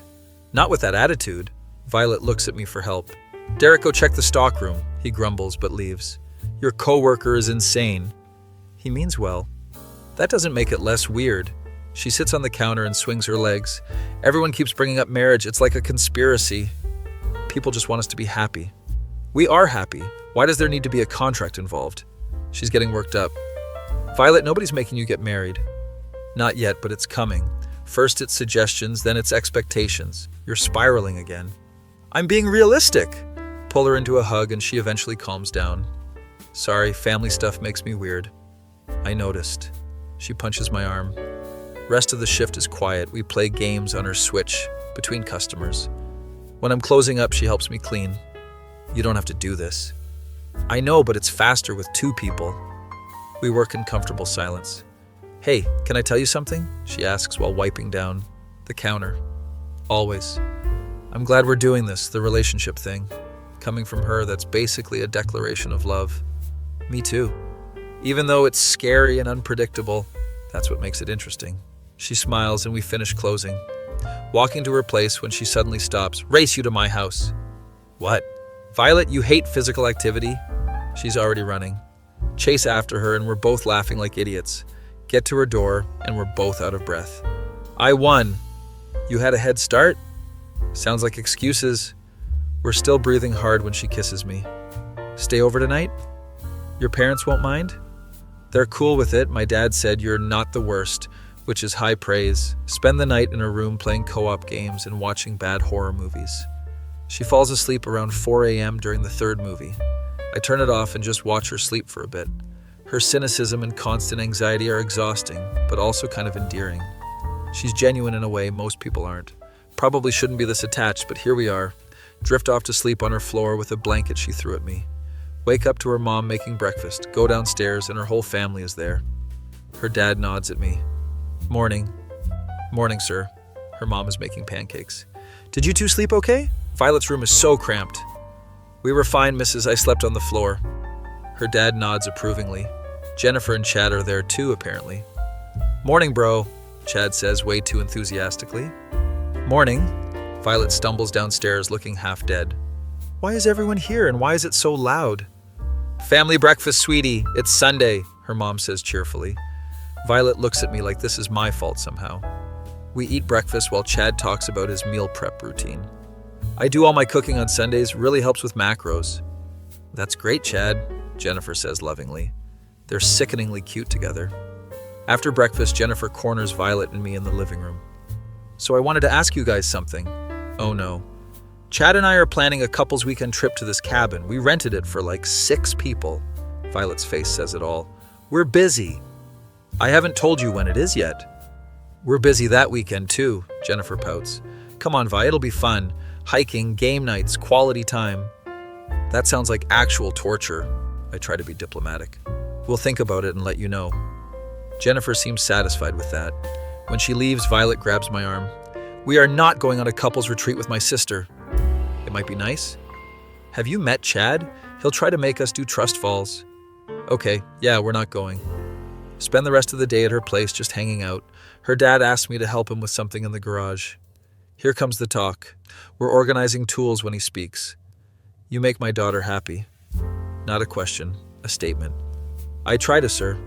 Not with that attitude. Violet looks at me for help. Derek, go check the stockroom. He grumbles but leaves. Your coworker is insane. He means well. That doesn't make it less weird. She sits on the counter and swings her legs. Everyone keeps bringing up marriage. It's like a conspiracy. People just want us to be happy. We are happy. Why does there need to be a contract involved? She's getting worked up. Violet, nobody's making you get married. Not yet, but it's coming. First it's suggestions, then it's expectations. You're spiraling again. I'm being realistic. Pull her into a hug and she eventually calms down. Sorry, family stuff makes me weird. I noticed. She punches my arm. Rest of the shift is quiet. We play games on her Switch between customers. When I'm closing up, she helps me clean. You don't have to do this. I know, but it's faster with two people. We work in comfortable silence. Hey, can I tell you something? She asks while wiping down the counter. Always. I'm glad we're doing this, the relationship thing. Coming from her, that's basically a declaration of love. Me too. Even though it's scary and unpredictable, that's what makes it interesting. She smiles and we finish closing. Walking to her place when she suddenly stops. Race you to my house. What? Violet, you hate physical activity? She's already running. Chase after her and we're both laughing like idiots. Get to her door and we're both out of breath. I won. You had a head start? Sounds like excuses. We're still breathing hard when she kisses me. Stay over tonight? Your parents won't mind? They're cool with it. My dad said you're not the worst, which is high praise. Spend the night in her room playing co-op games and watching bad horror movies. She falls asleep around 4 a.m. during the third movie. I turn it off and just watch her sleep for a bit. Her cynicism and constant anxiety are exhausting, but also kind of endearing. She's genuine in a way most people aren't. Probably shouldn't be this attached, but here we are. Drift off to sleep on her floor with a blanket she threw at me. Wake up to her mom making breakfast, go downstairs, and her whole family is there. Her dad nods at me. Morning. Morning, sir. Her mom is making pancakes. Did you two sleep okay? Violet's room is so cramped. We were fine, missus. I slept on the floor. Her dad nods approvingly. Jennifer and Chad are there too, apparently. Morning, bro, Chad says way too enthusiastically. Morning. Violet stumbles downstairs looking half dead. Why is everyone here and why is it so loud? Family breakfast, sweetie. It's Sunday, her mom says cheerfully. Violet looks at me like this is my fault somehow. We eat breakfast while Chad talks about his meal prep routine. I do all my cooking on Sundays, really helps with macros. That's great, Chad, Jennifer says lovingly. They're sickeningly cute together. After breakfast, Jennifer corners Violet and me in the living room. So I wanted to ask you guys something. Oh no. Chad and I are planning a couple's weekend trip to this cabin. We rented it for like 6 people. Violet's face says it all. We're busy. I haven't told you when it is yet. We're busy that weekend too, Jennifer pouts. Come on, Vi, it'll be fun. Hiking, game nights, quality time. That sounds like actual torture. I try to be diplomatic. We'll think about it and let you know. Jennifer seems satisfied with that. When she leaves, Violet grabs my arm. We are not going on a couple's retreat with my sister. It might be nice. Have you met Chad? He'll try to make us do trust falls. Okay, yeah, we're not going. Spend the rest of the day at her place just hanging out. Her dad asked me to help him with something in the garage. Here comes the talk. We're organizing tools when he speaks. You make my daughter happy. Not a question, a statement. I try to, sir.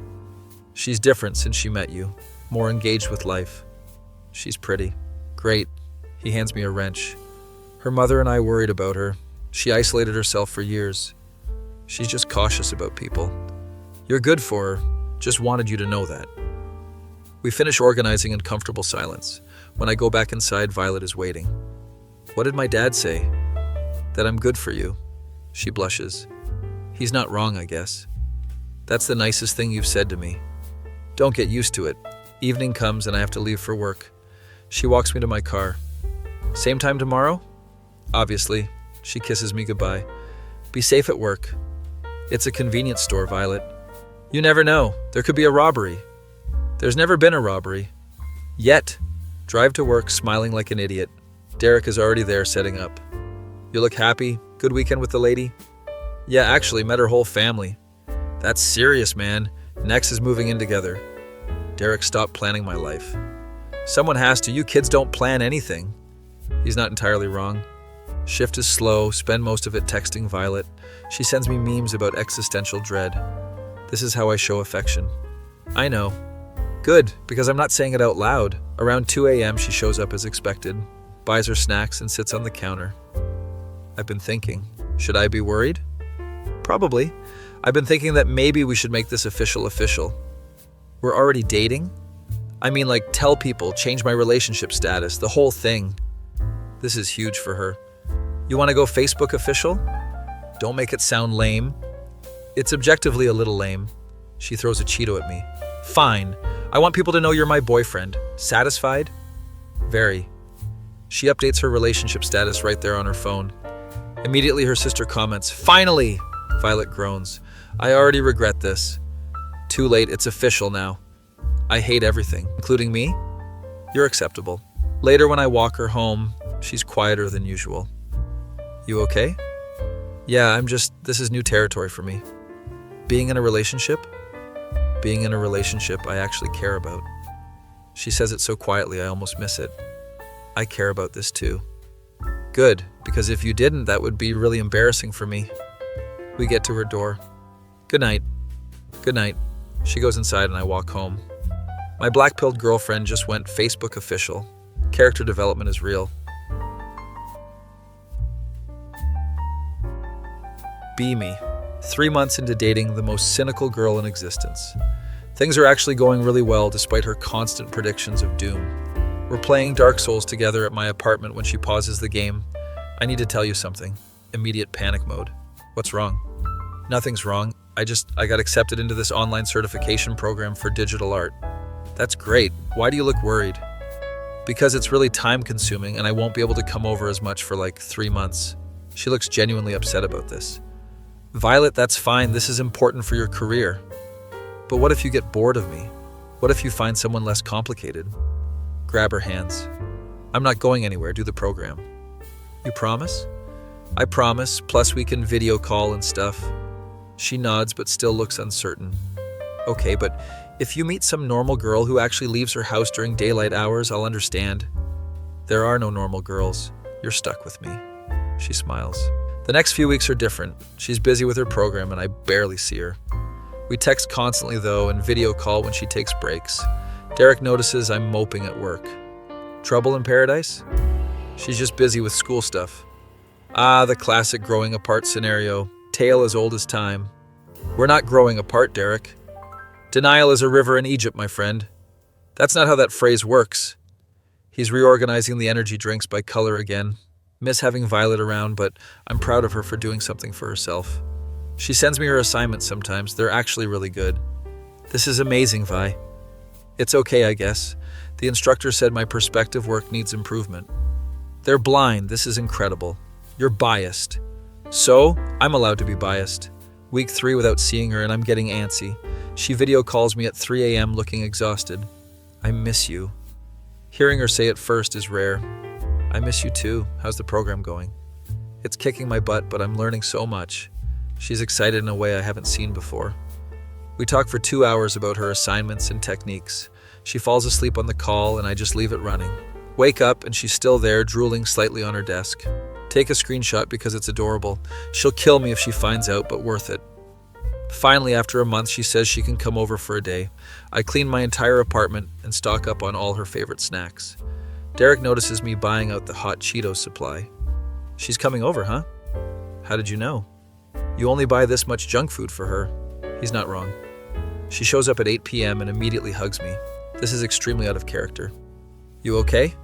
She's different since she met you, more engaged with life. She's pretty. Great. He hands me a wrench. Her mother and I worried about her. She isolated herself for years. She's just cautious about people. You're good for her. Just wanted you to know that. We finish organizing in comfortable silence. When I go back inside, Violet is waiting. What did my dad say? That I'm good for you. She blushes. He's not wrong, I guess. That's the nicest thing you've said to me. Don't get used to it. Evening comes and I have to leave for work. She walks me to my car. Same time tomorrow? Obviously. She kisses me goodbye. Be safe at work. It's a convenience store, Violet. You never know. There could be a robbery. There's never been a robbery. Yet. Drive to work smiling like an idiot. Derek is already there setting up. You look happy. Good weekend with the lady? Yeah, actually, met her whole family. That's serious, man. Next is moving in together. Derek, stop planning my life. Someone has to. You kids don't plan anything. He's not entirely wrong. Shift is slow, spend most of it texting Violet. She sends me memes about existential dread. This is how I show affection. I know. Good, because I'm not saying it out loud. Around 2 a.m. she shows up as expected, buys her snacks and sits on the counter. I've been thinking, should I be worried? Probably. I've been thinking that maybe we should make this official. We're already dating? I mean, like, tell people, change my relationship status, the whole thing. This is huge for her. You want to go Facebook official? Don't make it sound lame. It's objectively a little lame. She throws a Cheeto at me. Fine. I want people to know you're my boyfriend. Satisfied? Very. She updates her relationship status right there on her phone. Immediately her sister comments, "Finally!" Violet groans. I already regret this. Too late, it's official now. I hate everything, including me. You're acceptable. Later when I walk her home, she's quieter than usual. You okay? Yeah, this is new territory for me. Being in a relationship? Being in a relationship I actually care about. She says it so quietly I almost miss it. I care about this too. Good, because if you didn't, that would be really embarrassing for me. We get to her door. Good night. Good night. She goes inside and I walk home. My Blackpilled girlfriend just went Facebook official. Character development is real. Be me. 3 months into dating the most cynical girl in existence. Things are actually going really well despite her constant predictions of doom. We're playing Dark Souls together at my apartment when she pauses the game. I need to tell you something. Immediate panic mode. What's wrong? Nothing's wrong. I got accepted into this online certification program for digital art. That's great. Why do you look worried? Because it's really time consuming and I won't be able to come over as much for like 3 months. She looks genuinely upset about this. Violet, that's fine. This is important for your career. But what if you get bored of me? What if you find someone less complicated? Grab her hands. I'm not going anywhere. Do the program. You promise? I promise, plus we can video call and stuff. She nods but still looks uncertain. Okay, but if you meet some normal girl who actually leaves her house during daylight hours, I'll understand. There are no normal girls. You're stuck with me. She smiles. The next few weeks are different. She's busy with her program and I barely see her. We text constantly though and video call when she takes breaks. Derek notices I'm moping at work. Trouble in paradise? She's just busy with school stuff. Ah, the classic growing apart scenario. Tale as old as time. We're not growing apart, Derek. Denial is a river in Egypt, my friend. That's not how that phrase works. He's reorganizing the energy drinks by color again. Miss having Violet around, but I'm proud of her for doing something for herself. She sends me her assignments sometimes. They're actually really good. This is amazing, Vi. It's okay, I guess. The instructor said my perspective work needs improvement. They're blind. This is incredible. You're biased. So, I'm allowed to be biased. Week 3 without seeing her and I'm getting antsy. She video calls me at 3 a.m. looking exhausted. I miss you. Hearing her say it first is rare. I miss you too. How's the program going? It's kicking my butt, but I'm learning so much. She's excited in a way I haven't seen before. We talk for 2 hours about her assignments and techniques. She falls asleep on the call and I just leave it running. Wake up and she's still there, drooling slightly on her desk. Take a screenshot because it's adorable. She'll kill me if she finds out, but worth it. Finally, after a month, she says she can come over for a day. I clean my entire apartment and stock up on all her favorite snacks. Derek notices me buying out the hot Cheetos supply. She's coming over, huh? How did you know? You only buy this much junk food for her. He's not wrong. She shows up at 8 p.m. and immediately hugs me. This is extremely out of character. You okay?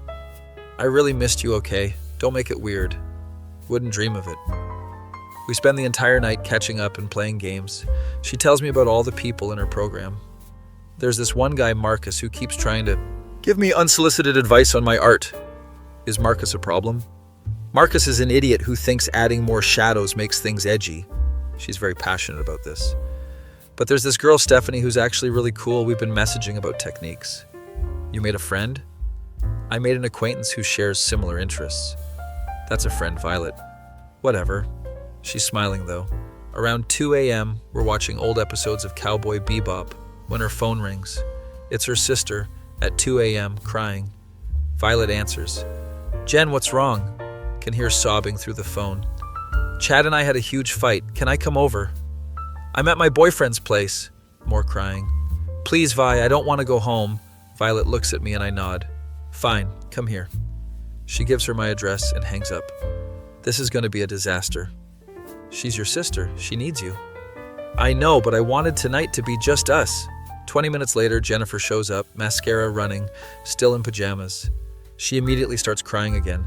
I really missed you, okay? Don't make it weird. Wouldn't dream of it. We spend the entire night catching up and playing games. She tells me about all the people in her program. There's this one guy, Marcus, who keeps trying to give me unsolicited advice on my art. Is Marcus a problem? Marcus is an idiot who thinks adding more shadows makes things edgy. She's very passionate about this. But there's this girl, Stephanie, who's actually really cool. We've been messaging about techniques. You made a friend? I made an acquaintance who shares similar interests. That's a friend, Violet. Whatever. She's smiling though. Around 2 a.m., we're watching old episodes of Cowboy Bebop when her phone rings. It's her sister at 2 a.m. crying. Violet answers. Jen, what's wrong? Can hear sobbing through the phone. Chad and I had a huge fight. Can I come over? I'm at my boyfriend's place. More crying. Please, Vi, I don't want to go home. Violet looks at me and I nod. Fine, come here. She gives her my address and hangs up. This is going to be a disaster. She's your sister. She needs you. I know, but I wanted tonight to be just us. 20 minutes later, Jennifer shows up, mascara running, still in pajamas. She immediately starts crying again.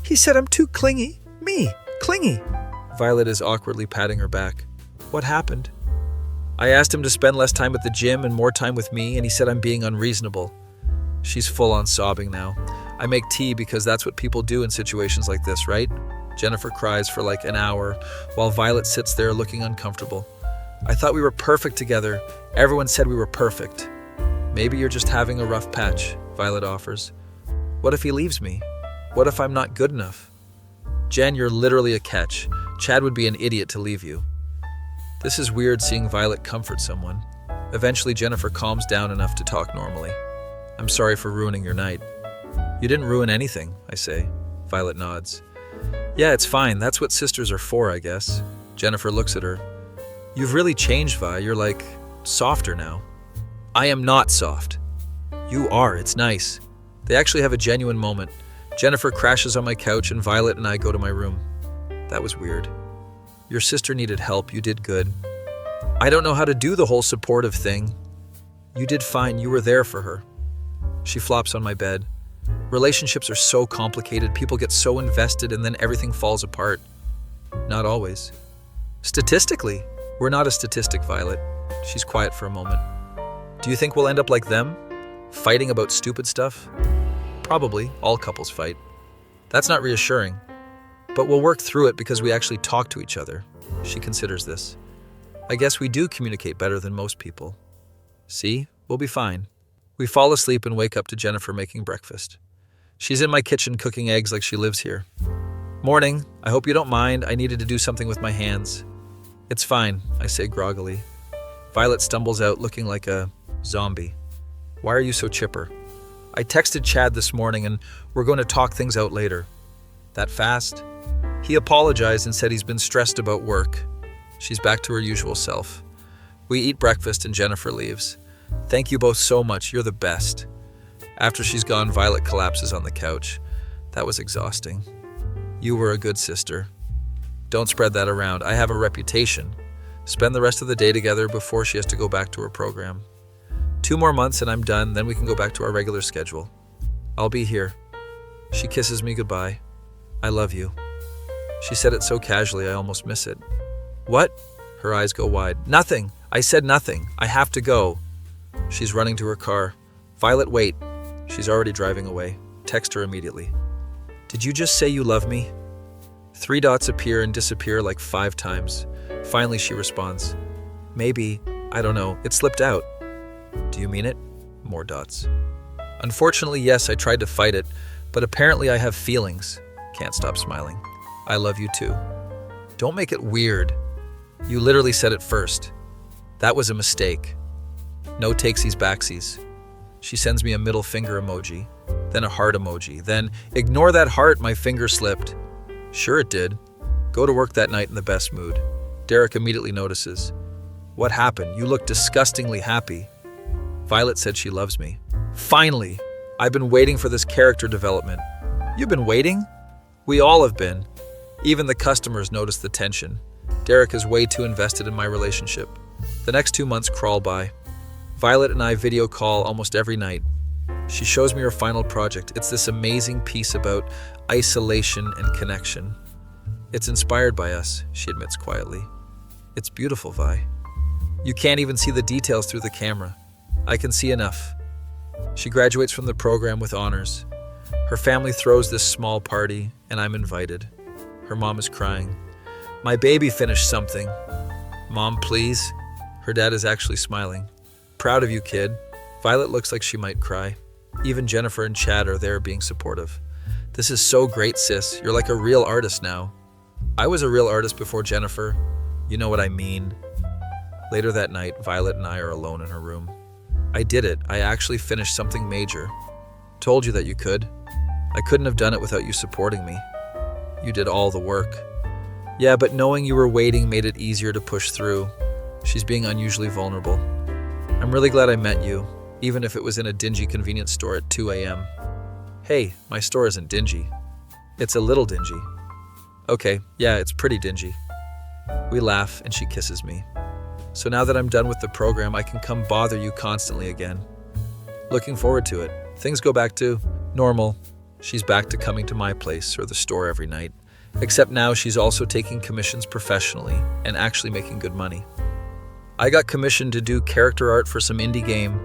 He said I'm too clingy. Me, clingy. Violet is awkwardly patting her back. What happened? I asked him to spend less time at the gym and more time with me, and he said I'm being unreasonable. She's full on sobbing now. I make tea because that's what people do in situations like this, right? Jennifer cries for like an hour, while Violet sits there looking uncomfortable. I thought we were perfect together. Everyone said we were perfect. Maybe you're just having a rough patch, Violet offers. What if he leaves me? What if I'm not good enough? Jen, you're literally a catch. Chad would be an idiot to leave you. This is weird seeing Violet comfort someone. Eventually, Jennifer calms down enough to talk normally. I'm sorry for ruining your night. You didn't ruin anything, I say. Violet nods. Yeah, it's fine. That's what sisters are for, I guess. Jennifer looks at her. You've really changed, Vi. You're like, softer now. I am not soft. You are. It's nice. They actually have a genuine moment. Jennifer crashes on my couch and Violet and I go to my room. That was weird. Your sister needed help. You did good. I don't know how to do the whole supportive thing. You did fine. You were there for her. She flops on my bed. Relationships are so complicated. People get so invested and then everything falls apart. Not always. Statistically, we're not a statistic, Violet. She's quiet for a moment. Do you think we'll end up like them? Fighting about stupid stuff? Probably. All couples fight. That's not reassuring. But we'll work through it because we actually talk to each other. She considers this. I guess we do communicate better than most people. See? We'll be fine. We fall asleep and wake up to Jennifer making breakfast. She's in my kitchen cooking eggs like she lives here. Morning. I hope you don't mind. I needed to do something with my hands. It's fine, I say groggily. Violet stumbles out looking like a zombie. Why are you so chipper? I texted Chad this morning and we're going to talk things out later. That fast? He apologized and said he's been stressed about work. She's back to her usual self. We eat breakfast and Jennifer leaves. Thank you both so much. You're the best. After she's gone, Violet collapses on the couch. That was exhausting. You were a good sister. Don't spread that around. I have a reputation. Spend the rest of the day together before she has to go back to her program. 2 more months and I'm done, then we can go back to our regular schedule. I'll be here. She kisses me goodbye. I love you. She said it so casually I almost miss it. What? Her eyes go wide. Nothing. I said nothing. I have to go. She's running to her car. Violet, wait. She's already driving away. Text her immediately. Did you just say you love me? 3 dots appear and disappear like 5 times. Finally, she responds. Maybe. I don't know. It slipped out. Do you mean it? More dots. Unfortunately, yes, I tried to fight it, but apparently I have feelings. Can't stop smiling. I love you too. Don't make it weird. You literally said it first. That was a mistake. No takesies backsies. She sends me a middle finger emoji, then a heart emoji, then ignore that heart, my finger slipped. Sure it did. Go to work that night in the best mood. Derek immediately notices. What happened? You look disgustingly happy. Violet said she loves me. Finally! I've been waiting for this character development. You've been waiting? We all have been. Even the customers notice the tension. Derek is way too invested in my relationship. The next 2 months crawl by. Violet and I video call almost every night. She shows me her final project. It's this amazing piece about isolation and connection. It's inspired by us, she admits quietly. It's beautiful, Vi. You can't even see the details through the camera. I can see enough. She graduates from the program with honors. Her family throws this small party, and I'm invited. Her mom is crying. My baby finished something. Mom, please. Her dad is actually smiling. Proud of you, kid. Violet looks like she might cry. Even Jennifer and Chad are there being supportive. This is so great, sis. You're like a real artist now. I was a real artist before Jennifer. You know what I mean. Later that night, Violet and I are alone in her room. I did it. I actually finished something major. Told you that you could. I couldn't have done it without you supporting me. You did all the work. Yeah, but knowing you were waiting made it easier to push through. She's being unusually vulnerable. I'm really glad I met you, even if it was in a dingy convenience store at 2 a.m. Hey, my store isn't dingy. It's a little dingy. Okay, yeah, it's pretty dingy. We laugh and she kisses me. So now that I'm done with the program, I can come bother you constantly again. Looking forward to it. Things go back to normal. She's back to coming to my place or the store every night. Except now she's also taking commissions professionally and actually making good money. I got commissioned to do character art for some indie game.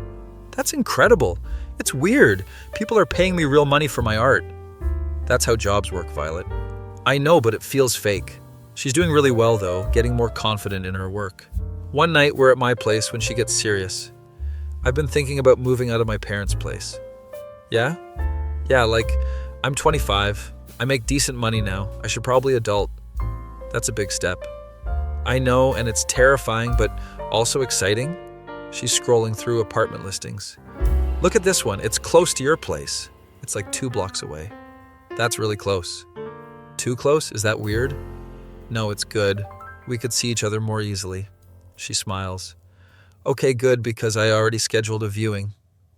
That's incredible. It's weird. People are paying me real money for my art. That's how jobs work, Violet. I know, but it feels fake. She's doing really well, though, getting more confident in her work. One night, we're at my place when she gets serious. I've been thinking about moving out of my parents' place. Yeah? Yeah, like, I'm 25. I make decent money now. I should probably adult. That's a big step. I know, and it's terrifying, but also exciting. She's scrolling through apartment listings. Look at this one. It's close to your place. It's like 2 blocks away. That's really close. Too close? Is that weird? No, it's good. We could see each other more easily. She smiles. Okay, good, because I already scheduled a viewing.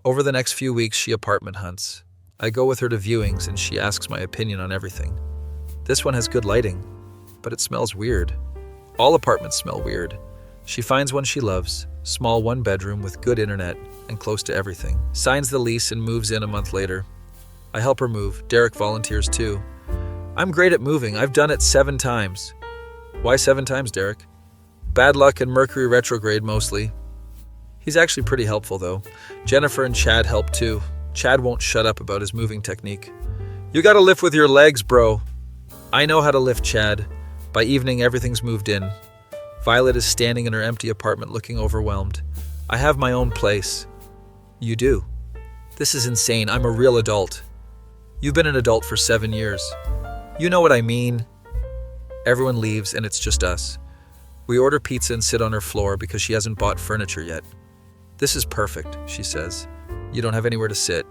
Over the next few weeks, she apartment hunts. I go with her to viewings and she asks my opinion on everything. This one has good lighting, but it smells weird. All apartments smell weird. She finds one she loves, small 1-bedroom with good internet and close to everything. Signs the lease and moves in a month later. I help her move. Derek volunteers too. I'm great at moving. I've done it 7 times. Why 7 times, Derek? Bad luck and Mercury retrograde mostly. He's actually pretty helpful though. Jennifer and Chad help too. Chad won't shut up about his moving technique. You gotta lift with your legs, bro. I know how to lift, Chad. By evening, everything's moved in. Violet is standing in her empty apartment looking overwhelmed. I have my own place. You do? This is insane. I'm a real adult. You've been an adult for 7 years. You know what I mean. Everyone leaves and it's just us. We order pizza and sit on her floor because she hasn't bought furniture yet. This is perfect, she says. You don't have anywhere to sit.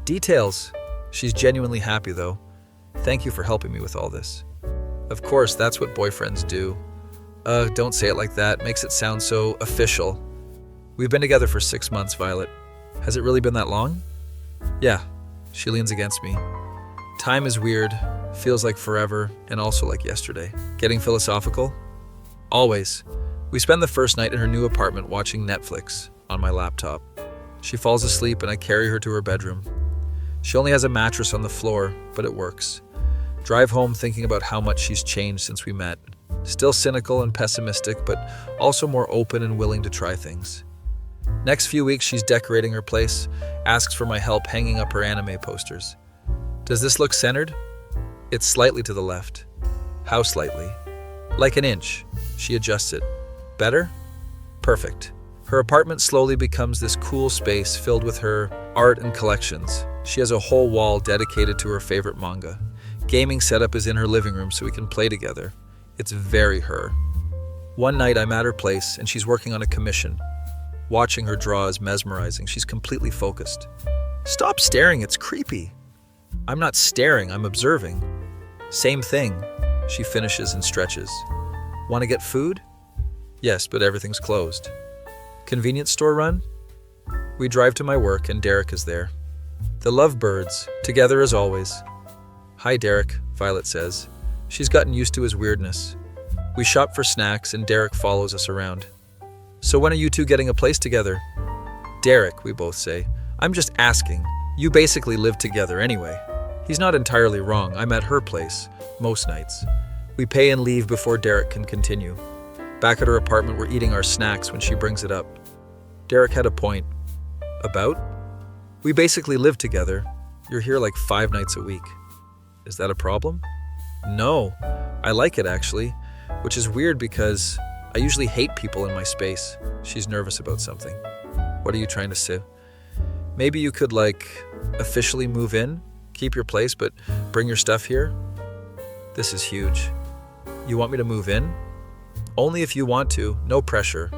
Details. She's genuinely happy though. Thank you for helping me with all this. Of course, that's what boyfriends do. Don't say it like that. Makes it sound so official. We've been together for 6 months, Violet. Has it really been that long? Yeah. She leans against me. Time is weird. Feels like forever and also like yesterday. Getting philosophical? Always. We spend the first night in her new apartment watching Netflix on my laptop. She falls asleep and I carry her to her bedroom. She only has a mattress on the floor, but it works. Drive home thinking about how much she's changed since we met. Still cynical and pessimistic, but also more open and willing to try things. Next few weeks, she's decorating her place, asks for my help hanging up her anime posters. Does this look centered? It's slightly to the left. How slightly? Like an inch. She adjusts it. Better? Perfect. Her apartment slowly becomes this cool space filled with her art and collections. She has a whole wall dedicated to her favorite manga. Gaming setup is in her living room so we can play together. It's very her. One night I'm at her place and she's working on a commission. Watching her draw is mesmerizing. She's completely focused. Stop staring, it's creepy. I'm not staring, I'm observing. Same thing. She finishes and stretches. Want to get food? Yes, but everything's closed. Convenience store run? We drive to my work and Derek is there. The lovebirds, together as always. Hi, Derek, Violet says. She's gotten used to his weirdness. We shop for snacks and Derek follows us around. So when are you two getting a place together? Derek, we both say. I'm just asking. You basically live together anyway. He's not entirely wrong. I'm at her place, most nights. We pay and leave before Derek can continue. Back at her apartment, we're eating our snacks when she brings it up. Derek had a point. About? We basically live together. You're here like 5 nights a week. Is that a problem? No. I like it, actually, which is weird because I usually hate people in my space. She's nervous about something. What are you trying to say? Maybe you could, officially move in, keep your place, but bring your stuff here? This is huge. You want me to move in? Only if you want to, no pressure.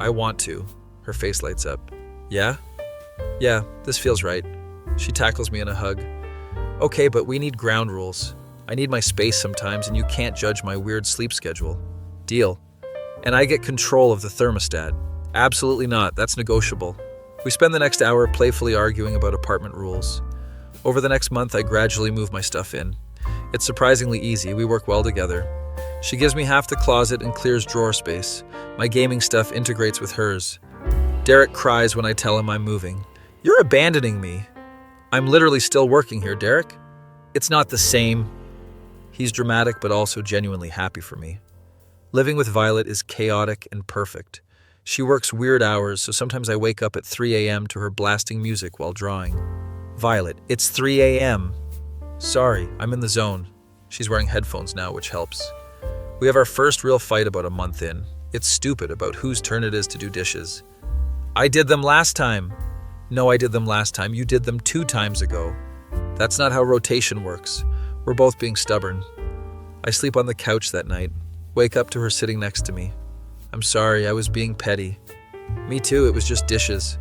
I want to. Her face lights up. Yeah? Yeah, this feels right. She tackles me in a hug. Okay, but we need ground rules. I need my space sometimes, and you can't judge my weird sleep schedule. Deal. And I get control of the thermostat. Absolutely not, that's negotiable. We spend the next hour playfully arguing about apartment rules. Over the next month, I gradually move my stuff in. It's surprisingly easy, we work well together. She gives me half the closet and clears drawer space. My gaming stuff integrates with hers. Derek cries when I tell him I'm moving. You're abandoning me. I'm literally still working here, Derek. It's not the same. He's dramatic but also genuinely happy for me. Living with Violet is chaotic and perfect. She works weird hours, so sometimes I wake up at 3 a.m. to her blasting music while drawing. Violet, it's 3 a.m. Sorry, I'm in the zone. She's wearing headphones now, which helps. We have our first real fight about a month in. It's stupid about whose turn it is to do dishes. I did them last time. No, I did them last time. You did them 2 times ago. That's not how rotation works. We're both being stubborn. I sleep on the couch that night. Wake up to her sitting next to me. I'm sorry, I was being petty. Me too, it was just dishes.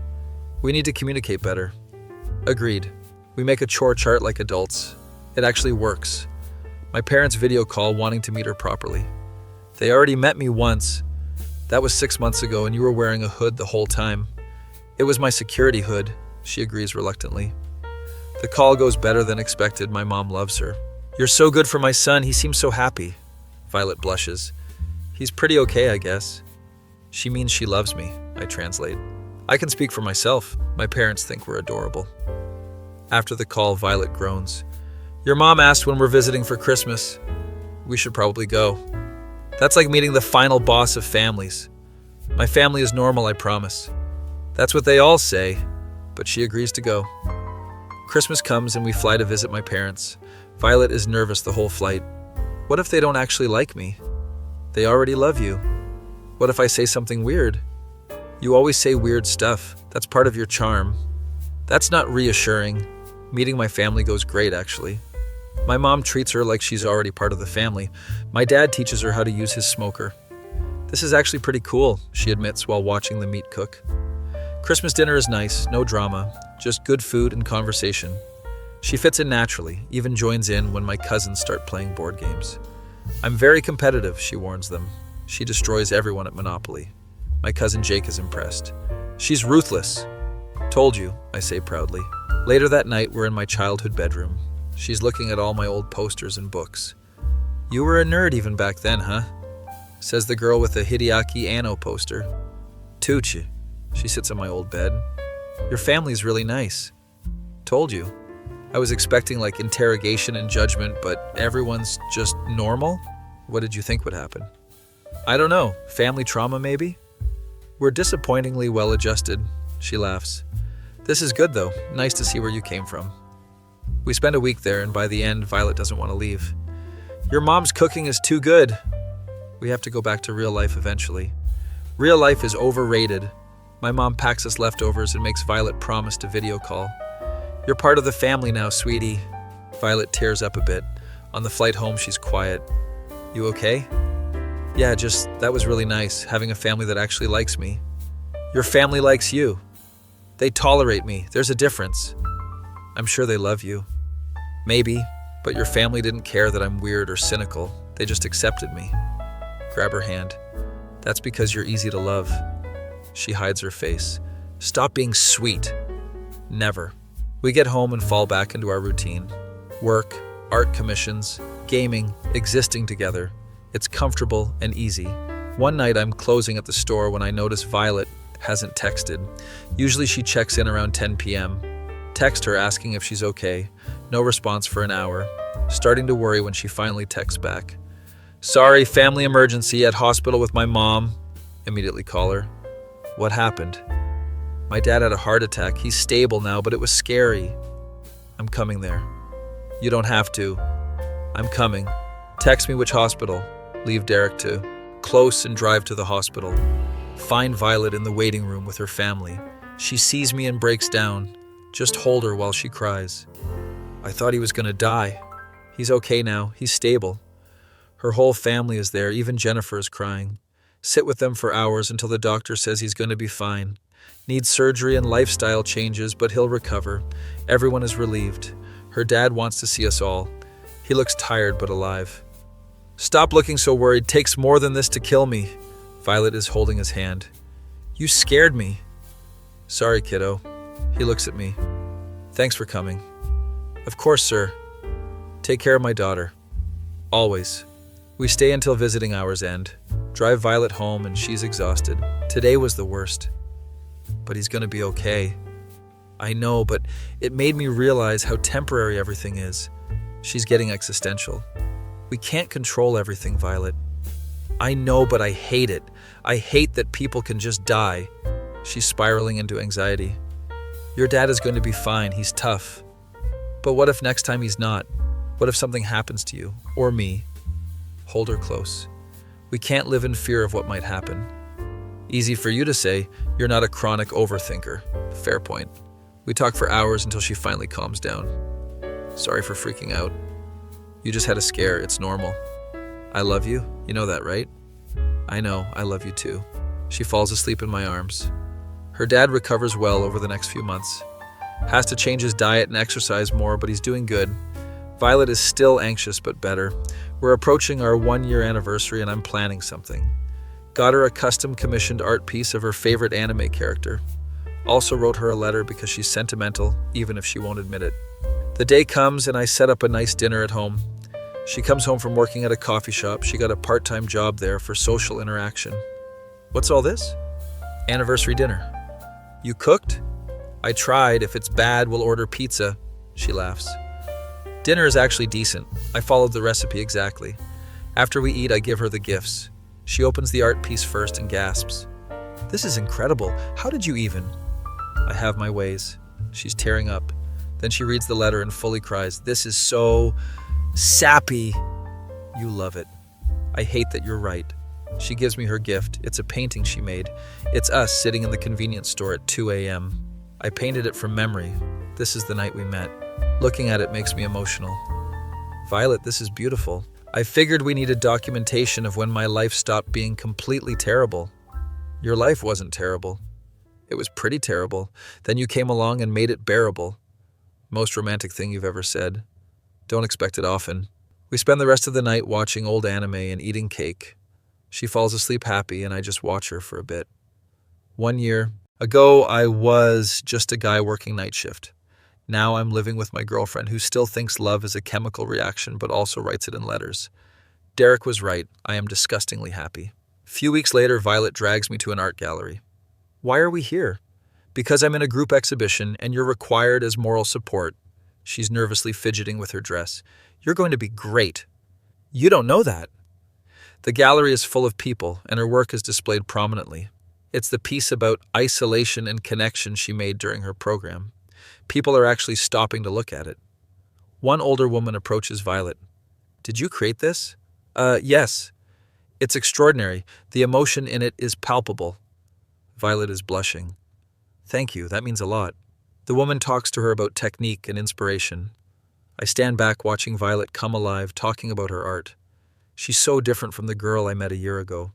We need to communicate better. Agreed. We make a chore chart like adults. It actually works. My parents video call wanting to meet her properly. They already met me once. That was 6 months ago and you were wearing a hood the whole time. It was my security hood, she agrees reluctantly. The call goes better than expected. My mom loves her. You're so good for my son, he seems so happy. Violet blushes. He's pretty okay, I guess. She means she loves me, I translate. I can speak for myself. My parents think we're adorable. After the call, Violet groans. Your mom asked when we're visiting for Christmas. We should probably go. That's like meeting the final boss of families. My family is normal, I promise. That's what they all say, but she agrees to go. Christmas comes and we fly to visit my parents. Violet is nervous the whole flight. What if they don't actually like me? They already love you. What if I say something weird? You always say weird stuff. That's part of your charm. That's not reassuring. Meeting my family goes great, actually. My mom treats her like she's already part of the family. My dad teaches her how to use his smoker. This is actually pretty cool, she admits while watching the meat cook. Christmas dinner is nice, no drama, just good food and conversation. She fits in naturally, even joins in when my cousins start playing board games. I'm very competitive, she warns them. She destroys everyone at Monopoly. My cousin Jake is impressed. She's ruthless. Told you, I say proudly. Later that night, we're in my childhood bedroom. She's looking at all my old posters and books. You were a nerd even back then, huh? Says the girl with the Hideaki Anno poster. Tucci. She sits on my old bed. Your family's really nice. Told you. I was expecting like interrogation and judgment, but everyone's just normal? What did you think would happen? I don't know. Family trauma, maybe? We're disappointingly well adjusted. She laughs. This is good, though. Nice to see where you came from. We spend a week there, and by the end, Violet doesn't want to leave. Your mom's cooking is too good. We have to go back to real life eventually. Real life is overrated. My mom packs us leftovers and makes Violet promise to video call. You're part of the family now, sweetie. Violet tears up a bit. On the flight home, she's quiet. You okay? Yeah, that was really nice, having a family that actually likes me. Your family likes you. They tolerate me. There's a difference. I'm sure they love you. Maybe, but your family didn't care that I'm weird or cynical. They just accepted me. Grab her hand. That's because you're easy to love. She hides her face. Stop being sweet. Never. We get home and fall back into our routine. Work, art commissions, gaming, existing together. It's comfortable and easy. One night I'm closing at the store when I notice Violet hasn't texted. Usually she checks in around 10 p.m. Text her asking if she's okay. No response for an hour. Starting to worry when she finally texts back. Sorry, family emergency at hospital with my mom. Immediately call her. What happened? My dad had a heart attack. He's stable now, but it was scary. I'm coming there. You don't have to. I'm coming. Text me which hospital. Leave Derek to. Close and drive to the hospital. Find Violet in the waiting room with her family. She sees me and breaks down. Just hold her while she cries. I thought he was gonna die. He's okay now. He's stable. Her whole family is there, even Jennifer is crying. Sit with them for hours until the doctor says he's going to be fine. Needs surgery and lifestyle changes, but he'll recover. Everyone is relieved. Her dad wants to see us all. He looks tired but alive. Stop looking so worried. Takes more than this to kill me. Violet is holding his hand. You scared me. Sorry, kiddo. He looks at me. Thanks for coming. Of course, sir. Take care of my daughter. Always. We stay until visiting hours end. Drive Violet home and she's exhausted. Today was the worst. But he's gonna be okay. I know, but it made me realize how temporary everything is. She's getting existential. We can't control everything, Violet. I know, but I hate it. I hate that people can just die. She's spiraling into anxiety. Your dad is going to be fine. He's tough. But what if next time he's not? What if something happens to you or me? Hold her close. We can't live in fear of what might happen. Easy for you to say, you're not a chronic overthinker. Fair point. We talk for hours until she finally calms down. Sorry for freaking out. You just had a scare, it's normal. I love you, you know that, right? I know, I love you too. She falls asleep in my arms. Her dad recovers well over the next few months. Has to change his diet and exercise more, but he's doing good. Violet is still anxious, but better. We're approaching our 1-year anniversary and I'm planning something. Got her a custom commissioned art piece of her favorite anime character. Also wrote her a letter because she's sentimental, even if she won't admit it. The day comes and I set up a nice dinner at home. She comes home from working at a coffee shop. She got a part-time job there for social interaction. What's all this? Anniversary dinner. You cooked? I tried. If it's bad, we'll order pizza. She laughs. Dinner is actually decent. I followed the recipe exactly. After we eat, I give her the gifts. She opens the art piece first and gasps. This is incredible. How did you even? I have my ways. She's tearing up. Then she reads the letter and fully cries. This is so sappy. You love it. I hate that you're right. She gives me her gift. It's a painting she made. It's us sitting in the convenience store at 2 a.m. I painted it from memory. This is the night we met. Looking at it makes me emotional. Violet, this is beautiful. I figured we needed documentation of when my life stopped being completely terrible. Your life wasn't terrible. It was pretty terrible. Then you came along and made it bearable. Most romantic thing you've ever said. Don't expect it often. We spend the rest of the night watching old anime and eating cake. She falls asleep happy and I just watch her for a bit. 1 year ago, I was just a guy working night shift. Now I'm living with my girlfriend who still thinks love is a chemical reaction but also writes it in letters. Derek was right. I am disgustingly happy. A few weeks later, Violet drags me to an art gallery. Why are we here? Because I'm in a group exhibition and you're required as moral support. She's nervously fidgeting with her dress. You're going to be great. You don't know that. The gallery is full of people and her work is displayed prominently. It's the piece about isolation and connection she made during her program. People are actually stopping to look at it. One older woman approaches Violet. Did you create this? Yes. It's extraordinary. The emotion in it is palpable. Violet is blushing. Thank you, that means a lot. The woman talks to her about technique and inspiration. I stand back watching Violet come alive, talking about her art. She's so different from the girl I met a year ago.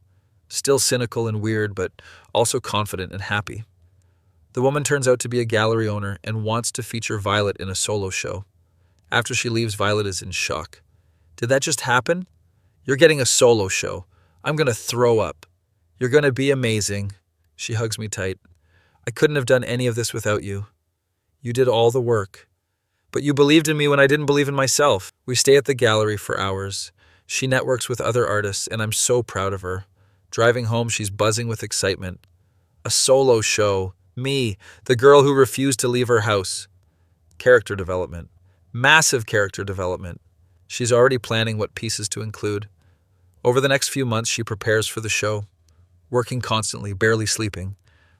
Still cynical and weird, but also confident and happy. The woman turns out to be a gallery owner and wants to feature Violet in a solo show. After she leaves, Violet is in shock. Did that just happen? You're getting a solo show. I'm going to throw up. You're going to be amazing. She hugs me tight. I couldn't have done any of this without you. You did all the work. But you believed in me when I didn't believe in myself. We stay at the gallery for hours. She networks with other artists, and I'm so proud of her. Driving home, she's buzzing with excitement. A solo show. Me, the girl who refused to leave her house. Character development. Massive character development. She's already planning what pieces to include. Over the next few months, she prepares for the show. Working constantly, barely sleeping.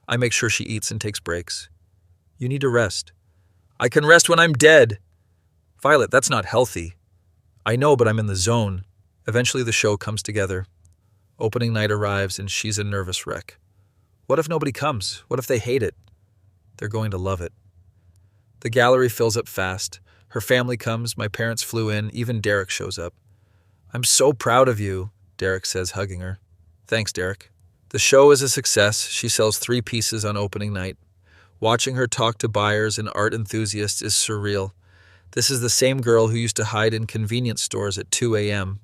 I make sure she eats and takes breaks. You need to rest. I can rest when I'm dead. Violet, that's not healthy. I know, but I'm in the zone. Eventually the show comes together. Opening night arrives and she's a nervous wreck. What if nobody comes? What if they hate it? They're going to love it. The gallery fills up fast. Her family comes, my parents flew in, even Derek shows up. I'm so proud of you, Derek says, hugging her. Thanks, Derek. The show is a success. She sells 3 pieces on opening night. Watching her talk to buyers and art enthusiasts is surreal. This is the same girl who used to hide in convenience stores at 2 a.m.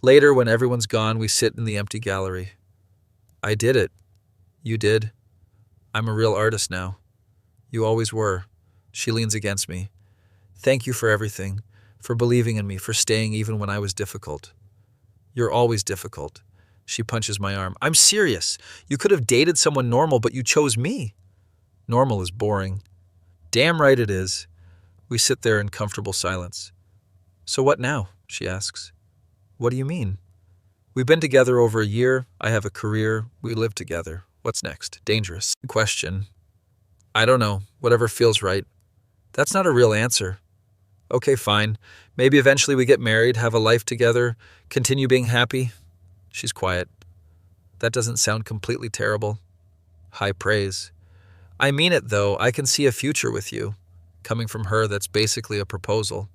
Later, when everyone's gone, we sit in the empty gallery. I did it. You did. I'm a real artist now. You always were. She leans against me. Thank you for everything, for believing in me, for staying even when I was difficult. You're always difficult. She punches my arm. I'm serious. You could have dated someone normal, but you chose me. Normal is boring. Damn right it is. We sit there in comfortable silence. So what now? She asks. What do you mean? We've been together over a year. I have a career. We live together. What's next? Dangerous question. I don't know. Whatever feels right. That's not a real answer. Okay, fine. Maybe eventually we get married, have a life together, continue being happy. She's quiet. That doesn't sound completely terrible. High praise. I mean it, though. I can see a future with you. Coming from her, that's basically a proposal.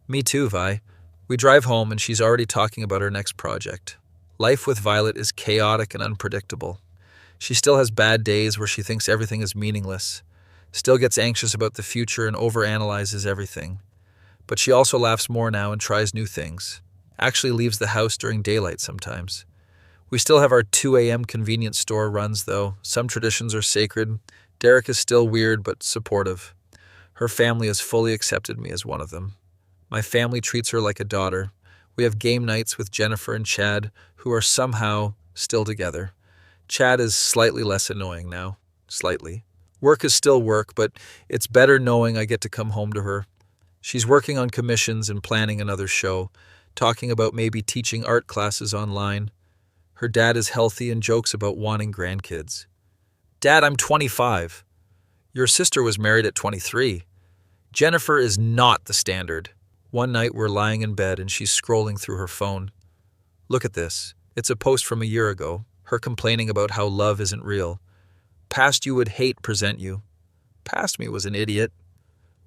Me too, Vi. We drive home and she's already talking about her next project. Life with Violet is chaotic and unpredictable. She still has bad days where she thinks everything is meaningless, still gets anxious about the future and overanalyzes everything. But she also laughs more now and tries new things. Actually leaves the house during daylight sometimes. We still have our 2 a.m. convenience store runs, though. Some traditions are sacred. Derek is still weird but supportive. Her family has fully accepted me as one of them. My family treats her like a daughter. We have game nights with Jennifer and Chad, who are somehow still together. Chad is slightly less annoying now. Slightly. Work is still work, but it's better knowing I get to come home to her. She's working on commissions and planning another show, talking about maybe teaching art classes online. Her dad is healthy and jokes about wanting grandkids. Dad, I'm 25. Your sister was married at 23. Jennifer is not the standard. One night we're lying in bed and she's scrolling through her phone. Look at this. It's a post from a year ago, her complaining about how love isn't real. Past you would hate present you. Past me was an idiot.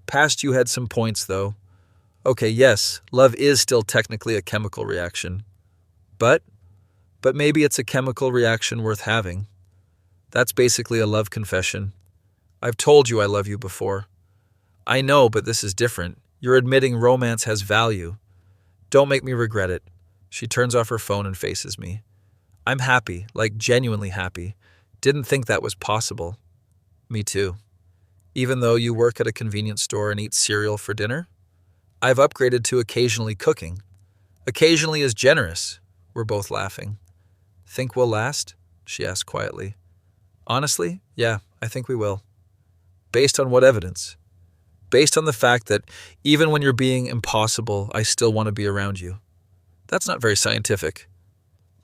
Past you had some points, though. Okay, yes, love is still technically a chemical reaction. But maybe it's a chemical reaction worth having. That's basically a love confession. I've told you I love you before. I know, but this is different. You're admitting romance has value. Don't make me regret it. She turns off her phone and faces me. I'm happy, like genuinely happy. Didn't think that was possible. Me too. Even though you work at a convenience store and eat cereal for dinner? I've upgraded to occasionally cooking. Occasionally is generous. We're both laughing. Think we'll last? She asked quietly. Honestly, yeah, I think we will. Based on what evidence? Based on the fact that even when you're being impossible, I still want to be around you. That's not very scientific.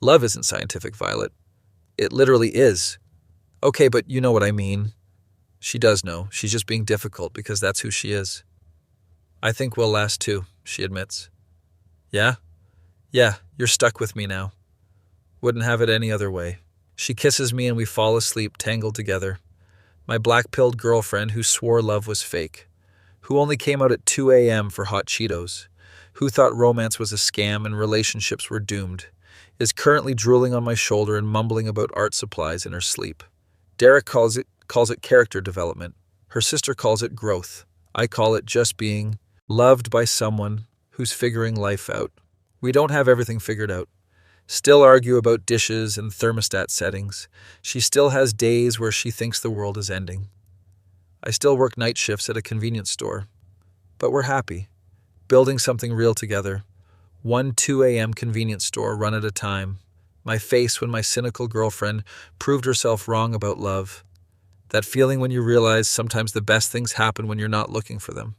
Love isn't scientific, Violet. It literally is. Okay, but you know what I mean. She does know. She's just being difficult because that's who she is. I think we'll last too, she admits. Yeah? Yeah, you're stuck with me now. Wouldn't have it any other way. She kisses me and we fall asleep tangled together. My black-pilled girlfriend who swore love was fake. Who only came out at 2 a.m. for hot Cheetos. Who thought romance was a scam and relationships were doomed. Is currently drooling on my shoulder and mumbling about art supplies in her sleep. Derek calls it character development. Her sister calls it growth. I call it just being loved by someone who's figuring life out. We don't have everything figured out. Still argue about dishes and thermostat settings. She still has days where she thinks the world is ending. I still work night shifts at a convenience store. But we're happy. Building something real together. One 2 a.m. convenience store run at a time. My face when my cynical girlfriend proved herself wrong about love. That feeling when you realize sometimes the best things happen when you're not looking for them.